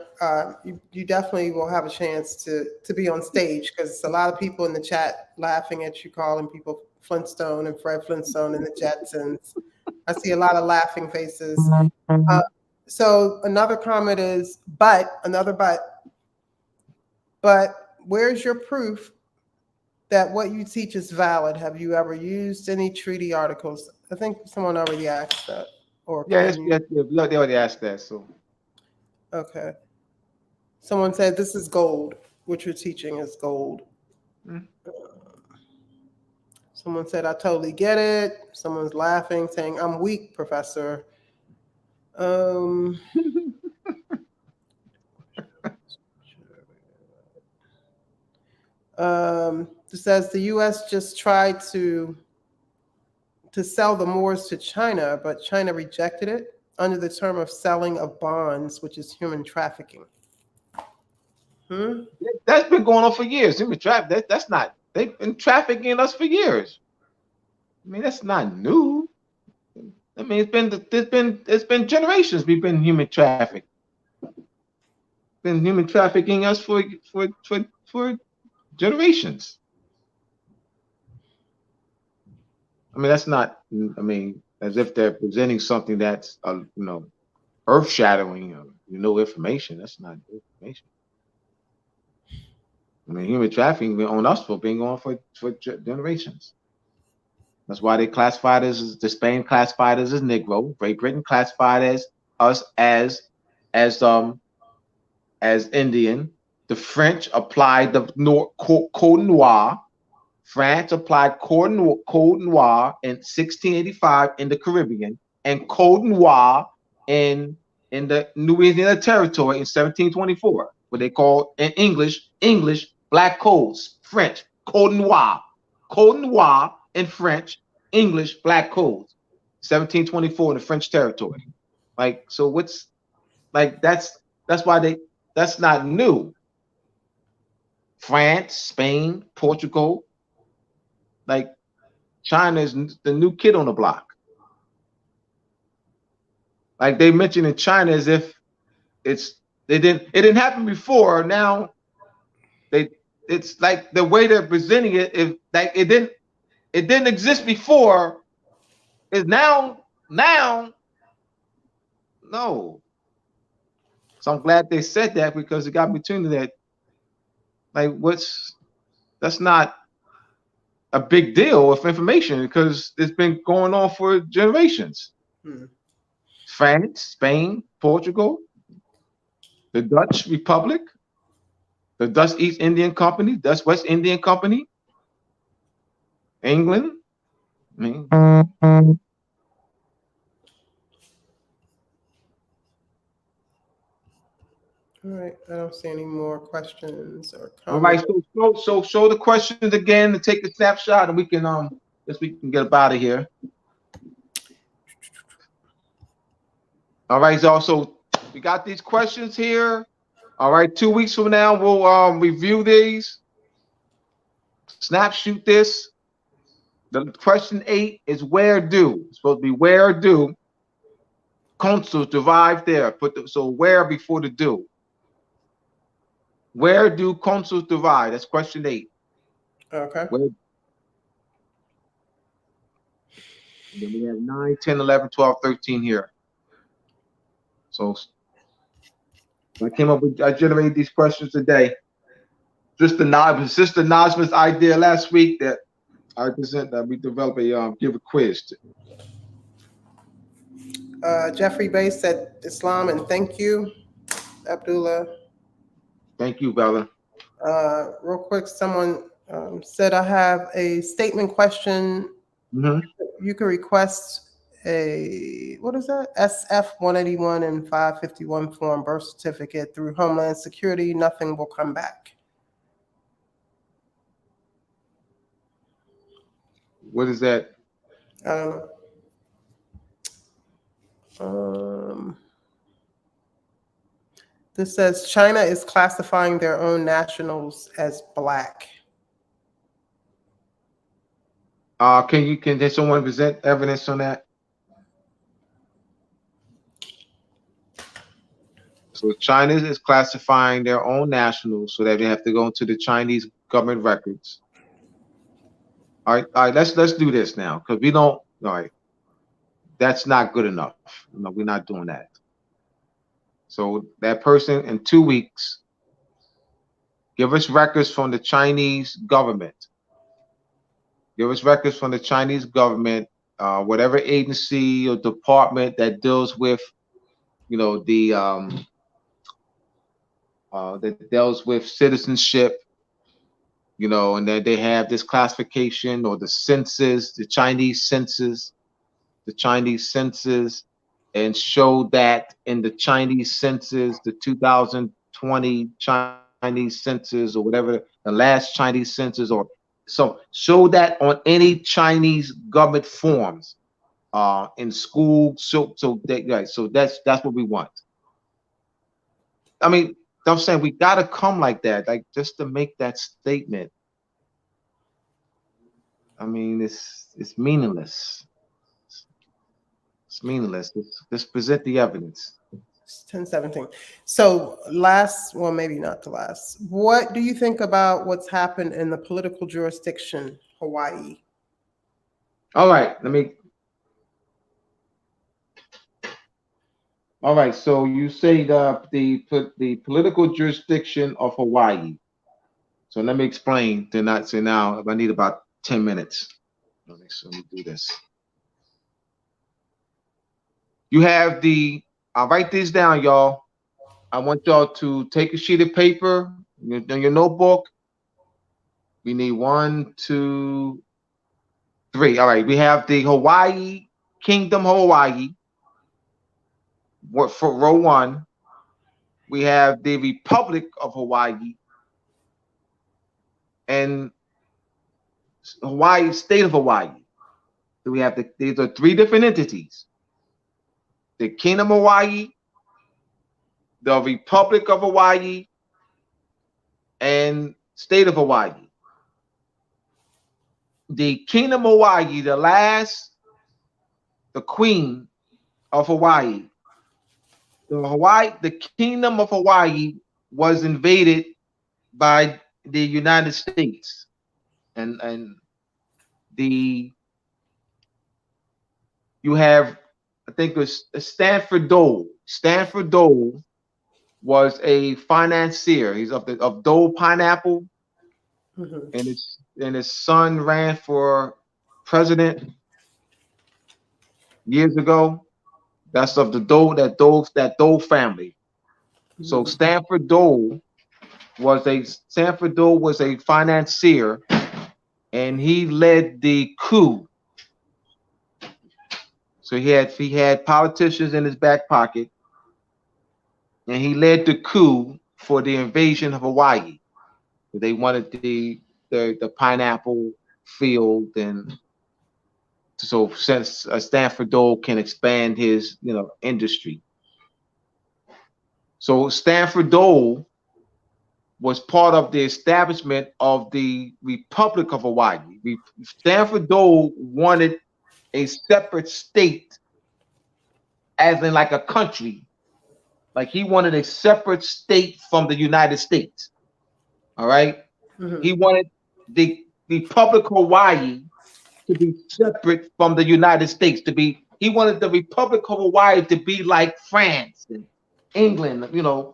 you definitely will have a chance to be on stage, because a lot of people in the chat laughing at you, calling people Flintstone and Fred Flintstone and the Jetsons. I see a lot of laughing faces. So another comment is, but where's your proof that what you teach is valid? Have you ever used any treaty articles? I think someone already asked that. Or yes, they already asked that. So, okay. Someone said this is gold. What you're teaching is gold. Mm-hmm. Someone said I totally get it. Someone's laughing, saying I'm weak, professor. It says the U.S. just tried to sell the Moors to China, but China rejected it under the term of selling of bonds, which is human trafficking. That's been going on for years. Human trafficking. That's not. They've been trafficking us for years. I mean, that's not new. I mean, it's been generations. We've been human trafficked. Been human trafficking us for generations. I mean, that's not. I mean, as if they're presenting something that's earth shattering. Information. That's not information. I mean, human trafficking on us for being on for generations. That's why they classified us as Spain classified us as Negro. Great Britain classified us as Indian. The French applied the Code Noir. France applied Code Noir in 1685 in the Caribbean, and Code Noir in the Louisiana Territory in 1724, what they call in English black codes. French Code Noir in French, English black codes, 1724 in the French territory. Like, so what's like that's why that's not new. France, Spain, Portugal. Like, China is the new kid on the block. Like, they mentioned in China as if it didn't happen before. Now it's like the way they're presenting it, if like it didn't exist before, is now no. So I'm glad they said that, because it got me tuned to that. Like, that's not a big deal of information, because it's been going on for generations. France, Spain, Portugal, the Dutch Republic, The Dutch East Indian Company, Dutch West Indian Company, England. I mean, All right, I don't see any more questions or comments. all right, so show the questions again and take the snapshot, and we can get up out of here. All right, so we got these questions here. All right, 2 weeks from now we'll review these. Snapshot this. The question 8 is where do. It's supposed to be where do. Consuls derived there. So where before the do. Where do consuls derive? That's question 8. Okay. Then we have 9, 10, 11, 12, 13 here. So I generated these questions today. Just anonymous idea last week that I present that we develop give a quiz. Jeffrey Bay said Islam and thank you, Abdullah. Thank you, brother. Real quick, someone said I have a statement question. Mm-hmm. You can request a, what is that? SF 181 and 551 form birth certificate through Homeland Security. Nothing will come back. What is that? I don't know. This says China is classifying their own nationals as black. Can someone present evidence on that? So China is classifying their own nationals so that they have to go into the Chinese government records. All right, let's do this now because we don't. All right, that's not good enough. No, we're not doing that. So that person in 2 weeks, give us records from the Chinese government. Give us records from the Chinese government, whatever agency or department that deals with, that deals with citizenship, and then they have this classification or the census, the Chinese census, and show that in the Chinese census, the 2020 Chinese census or whatever, the last Chinese census, or so show that on any Chinese government forms in school. So that's what we want. I mean, I'm saying we gotta come like that, like just to make that statement. I mean, it's meaningless. It's meaningless. Just present the evidence. 1017. So well, maybe not the last. What do you think about what's happened in the political jurisdiction, Hawaii? All right, all right, so you say the political jurisdiction of Hawaii. So let me explain. To not say now. I need about 10 minutes. Let me do this. You have I'll write this down, y'all. I want y'all to take a sheet of paper in your notebook. We need 1, 2, 3. All right, we have the Hawaii, Kingdom Hawaii. For row 1, we have the Republic of Hawaii and Hawaii, State of Hawaii. So we have these are 3 different entities: the Kingdom of Hawaii, the Republic of Hawaii, and State of Hawaii. The Kingdom of Hawaii, the Queen of Hawaii. The Kingdom of Hawaii was invaded by the United States, and you have, I think it was Stanford Dole. Stanford Dole was a financier. He's of Dole Pineapple, and his son ran for president years ago. That's of the Dole, that Dole family. So Stanford Dole Sanford Dole was a financier, and he led the coup. So he had politicians in his back pocket, and he led the coup for the invasion of Hawaii. They wanted the pineapple field, and so since Stanford Dole can expand his industry. So Stanford Dole was part of the establishment of the Republic of Hawaii. Stanford Dole wanted a separate state, as in like a country. Like he wanted a separate state from the United States. All right. Mm-hmm. He wanted the Republic of Hawaii to be separate from the United States. He wanted the Republic of Hawaii to be like France and England,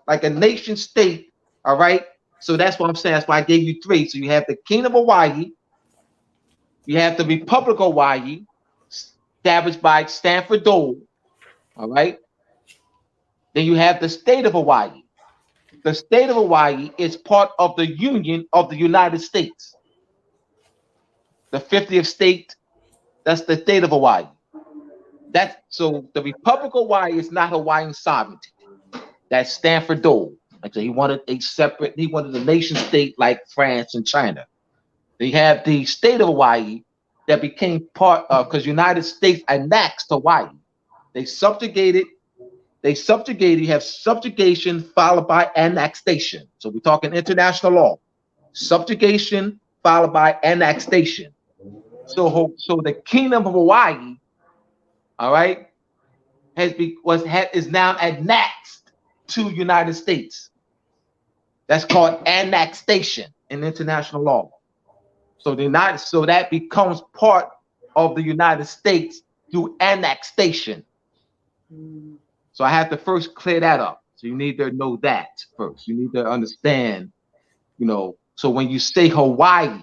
like a nation state. All right. So that's what I'm saying. That's why I gave you three. So you have the Kingdom of Hawaii, you have the Republic of Hawaii, established by Stanford Dole. All right. Then you have the state of Hawaii. The state of Hawaii is part of the Union of the United States. The 50th state, that's the state of Hawaii. So the Republic of Hawaii is not Hawaiian sovereignty. That's Stanford Dole. Like he wanted a nation state like France and China. They have the state of Hawaii that became part of, because United States annexed Hawaii. They subjugated. You have subjugation followed by annexation. So we're talking international law. Subjugation followed by annexation. So the Kingdom of Hawaii, all right, is now annexed to United States. That's called annexation in international law. So that becomes part of the United States through annexation. So I have to first clear that up. So you need to know that first. You need to understand, so when you say Hawaii,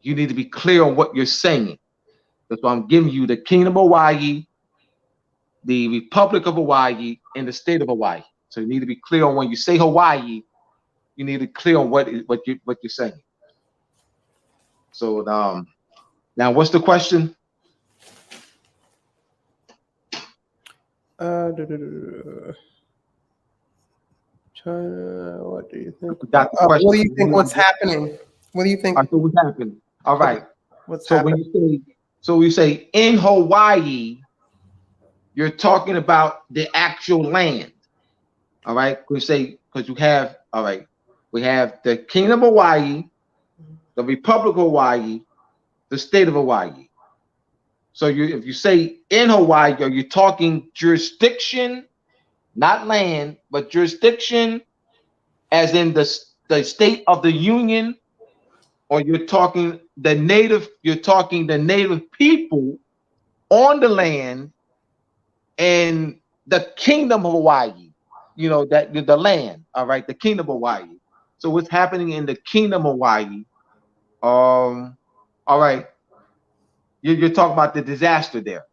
you need to be clear on what you're saying. That's why I'm giving you the Kingdom of Hawaii, the Republic of Hawaii, and the state of Hawaii. So you need to be clear on when you say Hawaii, you need to be clear on what you're saying. So now what's the question? China, what do you think? What do you think? What's happening? What do you think? What's happening? All right. What's happening? When you say in Hawaii, you're talking about the actual land. All right. Because you have, all right, we have the Kingdom of Hawaii, the Republic of Hawaii, the state of Hawaii. So if you say in Hawaii, are you talking jurisdiction, not land, but jurisdiction, as in the state of the Union, or you're talking the native people on the land and the Kingdom of Hawaii, that the land, all right, the Kingdom of Hawaii. So what's happening in the Kingdom of Hawaii? All right. You're talking about the disaster there.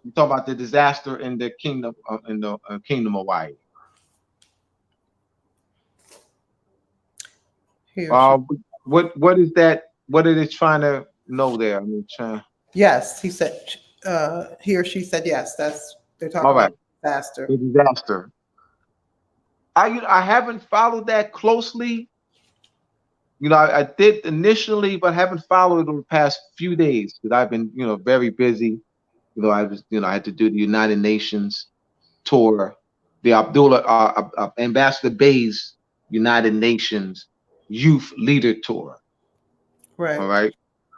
You're talking about the disaster in the Kingdom of Hawaii. What is that? What are they trying to know there? Yes, he said. He or she said yes. They're talking about disaster. The disaster. I haven't followed that closely. I did initially, but haven't followed it over the past few days because I've been, very busy. I had to do the United Nations tour, the Abdullah Ambassador Bay's United Nations Youth Leader Tour. Right. All right.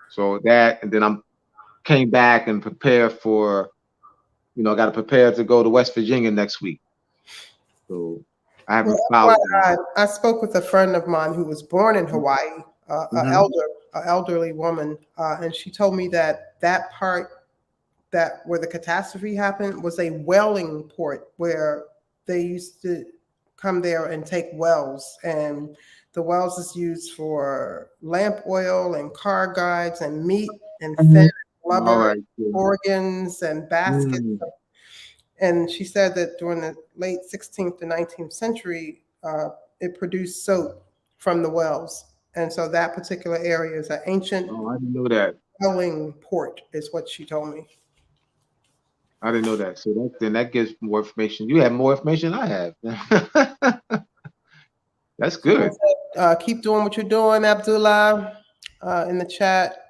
So that, and then came back and prepared for, I got to prepare to go to West Virginia next week. So I haven't followed. I spoke with a friend of mine who was born in Hawaii, an elderly woman, and she told me that part where the catastrophe happened was a whaling port where they used to come there and take wells, and the wells is used for lamp oil and car guides and meat and fat, blubber, organs and baskets. And she said that during the late 16th to 19th century, it produced soap from the wells. And so that particular area is an ancient Oh, I didn't know that. whaling port, is what she told me. I didn't know that. So then that gives more information. You have more information than I have. That's good. Keep doing what you're doing, Abdullah, in the chat.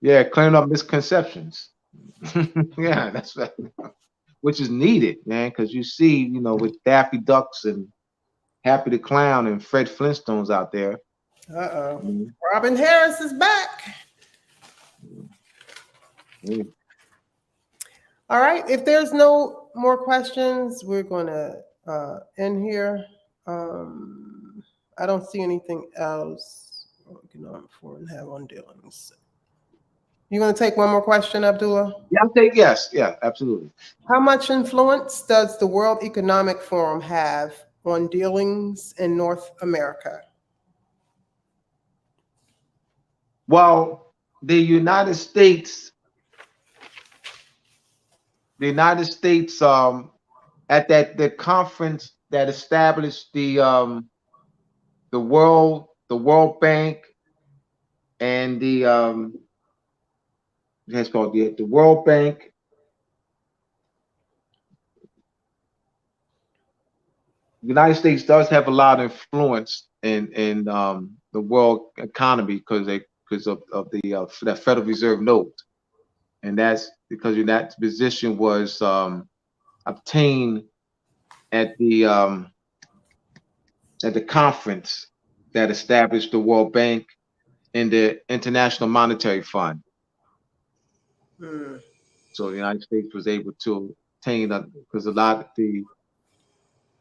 Yeah, clearing up misconceptions. Yeah, that's right. Which is needed, man, because you see, you know, with Daffy Ducks and Happy the Clown and Fred Flintstones out there. Robin Harris is back. All right. If there's no more questions, we're going to end here. I don't see anything else. Foreign have on dealings. You going to take one more question, Abdullah? Yeah, I'll take yes. Yeah, absolutely. How much influence does the World Economic Forum have on dealings in North America? Well, the United States at the conference that established the World Bank and it's called the World Bank. The United States does have a lot of influence in the world economy because of that Federal Reserve note, and that's because that position was obtained at the conference that established the World Bank and the International Monetary Fund. So the United States was able to obtain because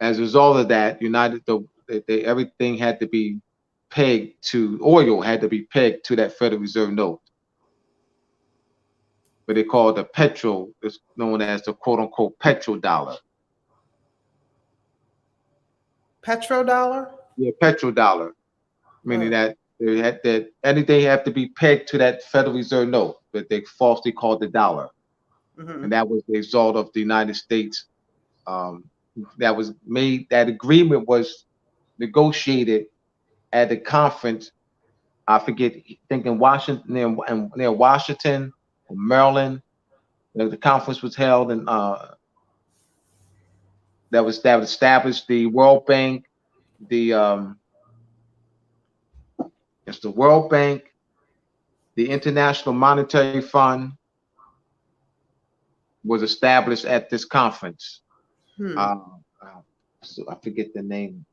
as a result of that, everything had to be pegged to oil had to be pegged to that Federal Reserve note. But they call it the petrol. It's known as the quote unquote petrodollar. Petrodollar? Yeah, petrodollar, meaning that anything have to be pegged to that Federal Reserve note that they falsely called the dollar, and that was the result of the United States. That was made. That agreement was negotiated at the conference. I forget. I think in Washington, near Washington, or Maryland. The conference was held, and that established the World Bank. It's the World Bank, the International Monetary Fund was established at this conference. So I forget the name.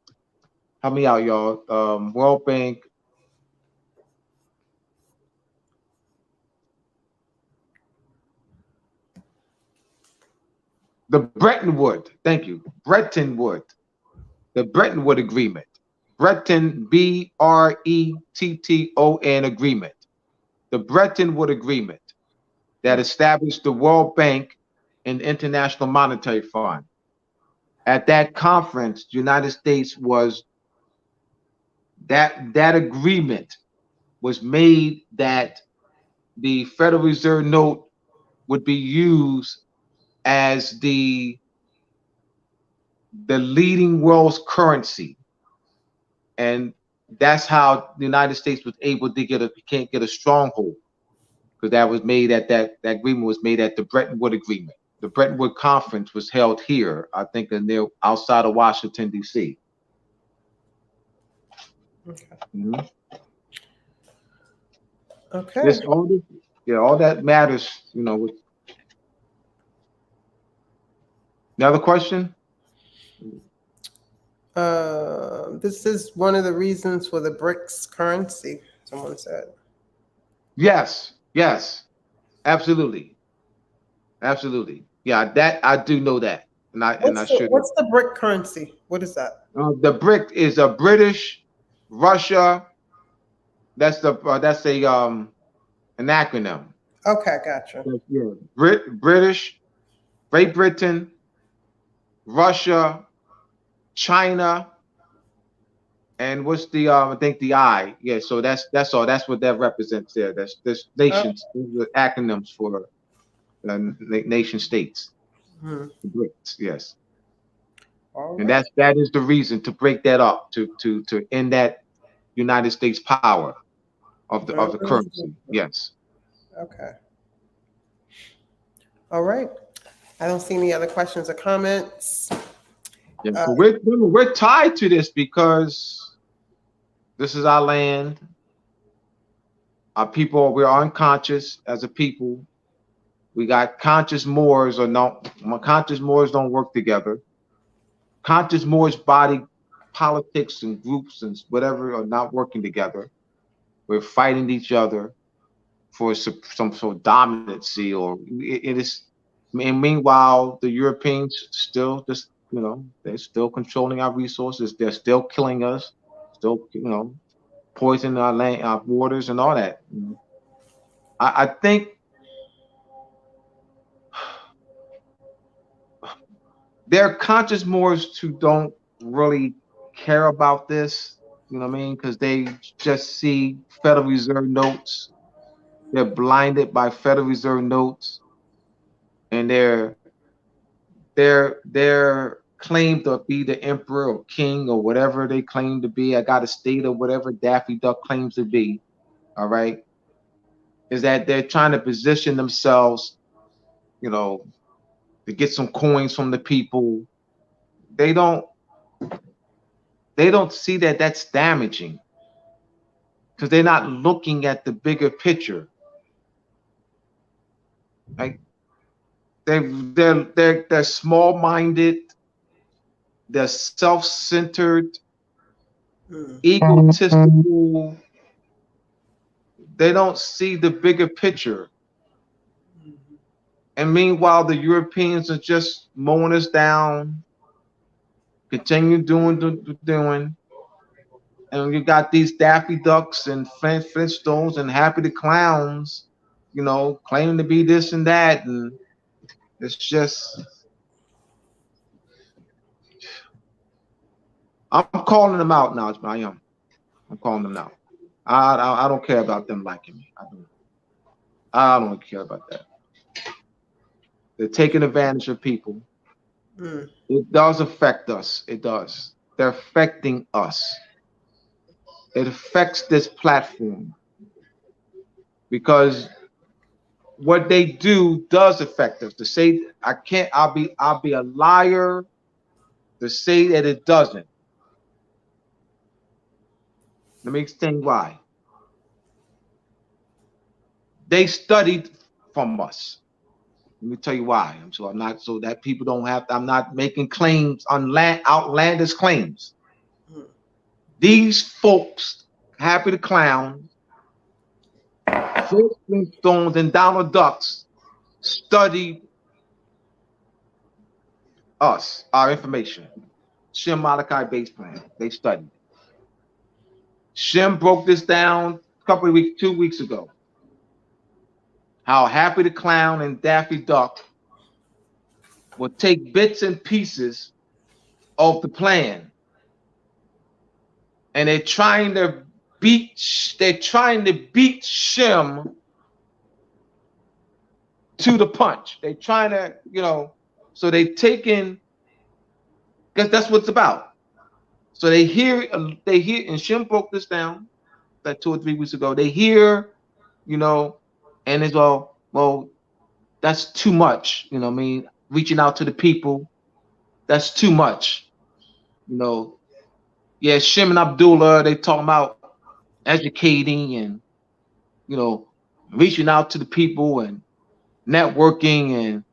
Help me out, y'all. World Bank. The Bretton Woods. Thank you. Bretton Woods. The Bretton Woods Agreement. Bretton, Bretton agreement. The Bretton Woods Agreement that established the World Bank and International Monetary Fund. At that conference, the United States was that agreement was made that the Federal Reserve note would be used as the leading world's currency, and that's how the United States was able to get a stronghold, because that was made at that agreement was made at the Bretton Woods Agreement. The Bretton Woods Conference was held here, I think, outside of Washington, D.C. Okay. Okay. All that matters, you know. Another question? This is one of the reasons for the BRICS currency, someone said. Yes, absolutely. Yeah, that I do know that, and I should. What's the BRIC currency? What is that? The BRIC is a British, Russia. That's an acronym. Okay, gotcha. Yeah, British, Great Britain, Russia, China, and what's the I think the I. Yeah, so that's all. That's what that represents there. That's nations. These are acronyms for nation states. Hmm. The BRICS, yes. All And right. that is the reason to break that up, to end that United States power of the Mhm. currency. Yes. Okay. All right. I don't see any other questions or comments. Yeah. Uh, But we're tied to this because this is our land. Our people, we're unconscious as a people. We got conscious Moors or no conscious Moors don't work together. Conscious Moors body politics and groups and whatever are not working together. We're fighting each other for some sort of dominancy, or it is. And meanwhile, the Europeans still just, they're still controlling our resources. They're still killing us, still, poisoning our land, our waters, and all that. I think there are conscious Moors who don't really care about this. You know what I mean? Because they just see Federal Reserve notes. They're blinded by Federal Reserve notes, and their claim to be the emperor or king or whatever they claim to be. I got a state or whatever Daffy Duck claims to be. All right, is that they're trying to position themselves, you know, to get some coins from the people. They don't they don't see that that's damaging because they're not looking at the bigger picture. Like they're small minded. They're self centered, egotistical. They don't see the bigger picture. And meanwhile, the Europeans are just mowing us down, continue doing. And you got these Daffy Ducks and Flintstones and Happy the Clowns, claiming to be this and that. And it's just, I'm calling them out now. I am. I'm calling them out. I don't care about them liking me. I don't care about that. They're taking advantage of people. It does affect us. It does. They're affecting us. It affects this platform because what they do does affect us. To say I can't, I'll be a liar to say that it doesn't. Let me explain why. They studied from us. Let me tell you why. I'm not so that people don't have. I'm not making claims on outlandish claims. These folks, Happy the Clown, Phil Flintstones, and Donald Ducks, studied us, our information. Shem Malachi base plan. They studied it. Shem broke this down a couple of weeks, 2 weeks ago. How Happy the Clown and Daffy Duck will take bits and pieces of the plan, and they're trying to beat Shem to the punch. They're trying to, so they taking, because that's what it's about. So they hear, and Shem broke this down like 2 or 3 weeks ago. They hear, and it's well, that's too much. I mean, reaching out to the people, that's too much. Yeah, Shem and Abdullah, they talking about educating and, reaching out to the people and networking and,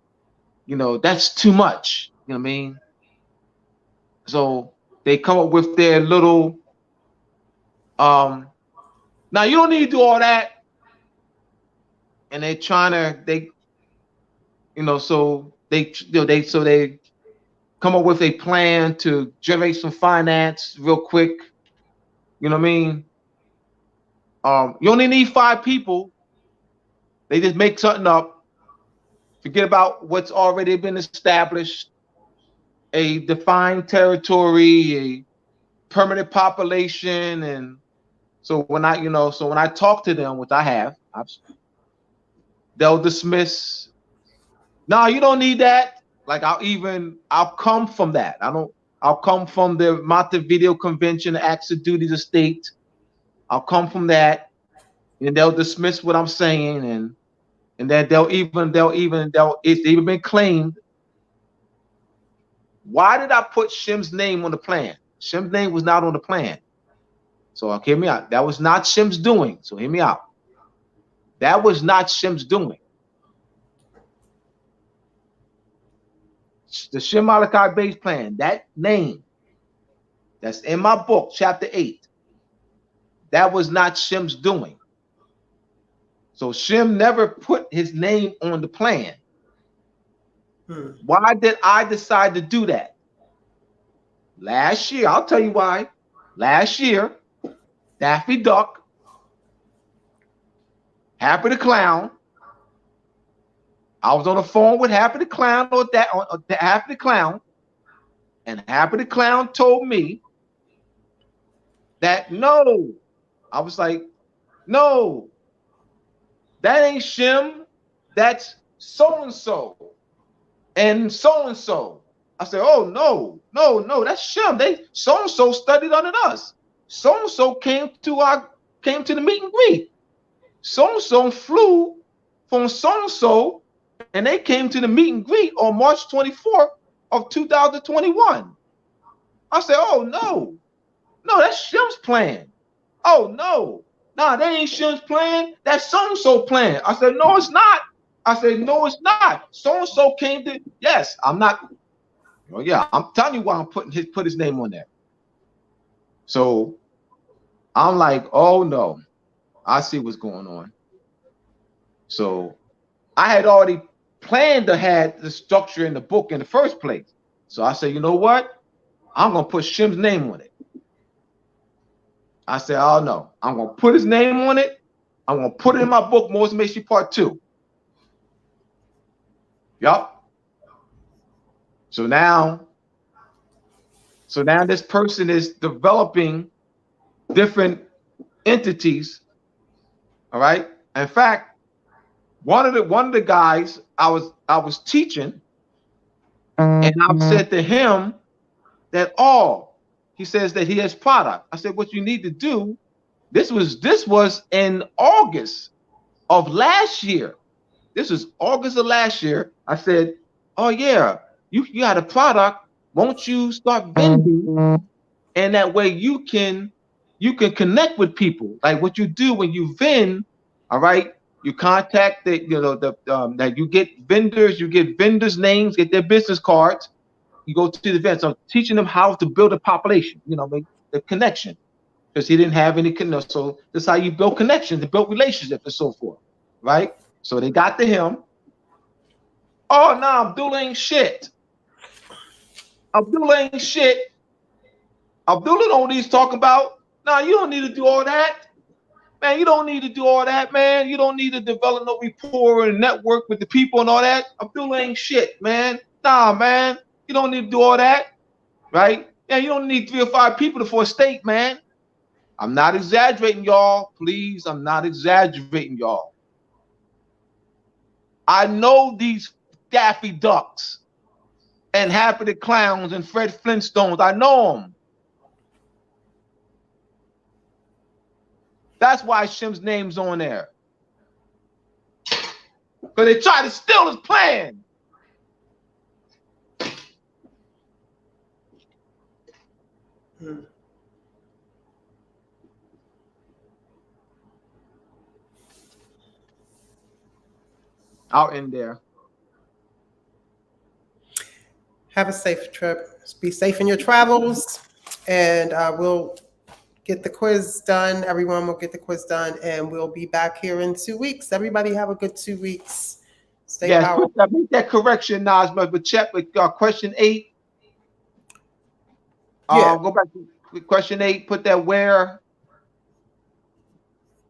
that's too much. You know what I mean? So they come up with their little, now you don't need to do all that. And they're trying to, so they come up with a plan to generate some finance real quick. You know what I mean? You only need 5 people. They just make something up. Forget about what's already been established. A defined territory, a permanent population, and so when I talk to them, which they'll dismiss No, you don't need that. Like I'll come from that. I'll come from the Montevideo Convention, Acts of Duties of State. I'll come from that, and they'll dismiss what I'm saying, and then it's even been claimed. Why did I put Shem's name on the plan? Shem's name was not on the plan. So hear me out. That was not Shem's doing. So hear me out. That was not Shem's doing. The Shem Malachi base plan, that name that's in my book, chapter 8, that was not Shem's doing. So Shem never put his name on the plan. Why did I decide to do that? Last year, I'll tell you why. Last year, Daffy Duck, Happy the Clown. I was on the phone with Happy the Clown Happy the Clown, and Happy the Clown told me that no. I was like, no, that ain't Shem. That's so and so, and so and so. I said, oh no, that's Shem. They so and so studied under us. So and so came to the meet and greet. So and so flew from so and so. And they came to the meet and greet on March 24th of 2021. I said, oh, no, that's Shem's plan. Oh, no, that ain't Shem's plan. That's so-and-so plan. I said, no, it's not. I said, no, it's not. So-and-so came to, yes, I'm not. Well, yeah, I'm telling you why I'm put his name on there. So I'm like, oh, no, I see what's going on. So I had already planned to have the structure in the book in the first place. So I said, you know what? I'm going to put Shem's name on it. I said, oh no, I'm going to put his name on it. I'm going to put it in my book, Moses Macy Part 2. Yup. So now this person is developing different entities. All right. In fact, one of the guys I was teaching, and I said to him that he says that he has product. I said, what you need to do, this was in August of last year. This was August of last year. I said, oh yeah, you got a product. Won't you start vending? And that way you can connect with people. Like what you do when you vend, all right. You contact that you get vendors' names, get their business cards. You go to the events. So I'm teaching them how to build a population, make the connection. Because he didn't have any connection. So that's how you build connections, and build relationships and so forth. Right? So they got to him. Oh no, Abdullah ain't shit. Abdullah ain't shit. Abdullah don't need to talk about. No, you don't need to do all that. Man, you don't need to do all that, man. You don't need to develop no rapport and network with the people and all that. Abdullah ain't shit, man. Nah, man. You don't need to do all that, right? Yeah, you don't need 3 or 5 people for a state, man. I'm not exaggerating, y'all. Please, I'm not exaggerating, y'all. I know these Daffy Ducks and Happy the Clowns and Fred Flintstones. I know them. That's why Shem's name's on there. Because they tried to steal his plan. Out in there. Have a safe trip. Be safe in your travels. And we'll get the quiz done. Everyone will get the quiz done. And we'll be back here in 2 weeks. Everybody have a good 2 weeks. Stay powerful. Make that correction, Nas, but check with question 8. Go back to question 8. Put that where.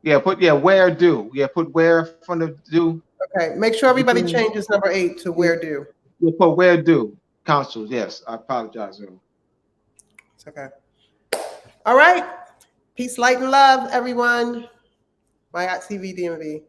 Yeah, where do. Yeah, put where in front of do. Okay, make sure everybody changes number 8 to where do. Yeah, put where do. Councils, yes. I apologize. It's okay. All right. Peace, light, and love, everyone. My TV DMV.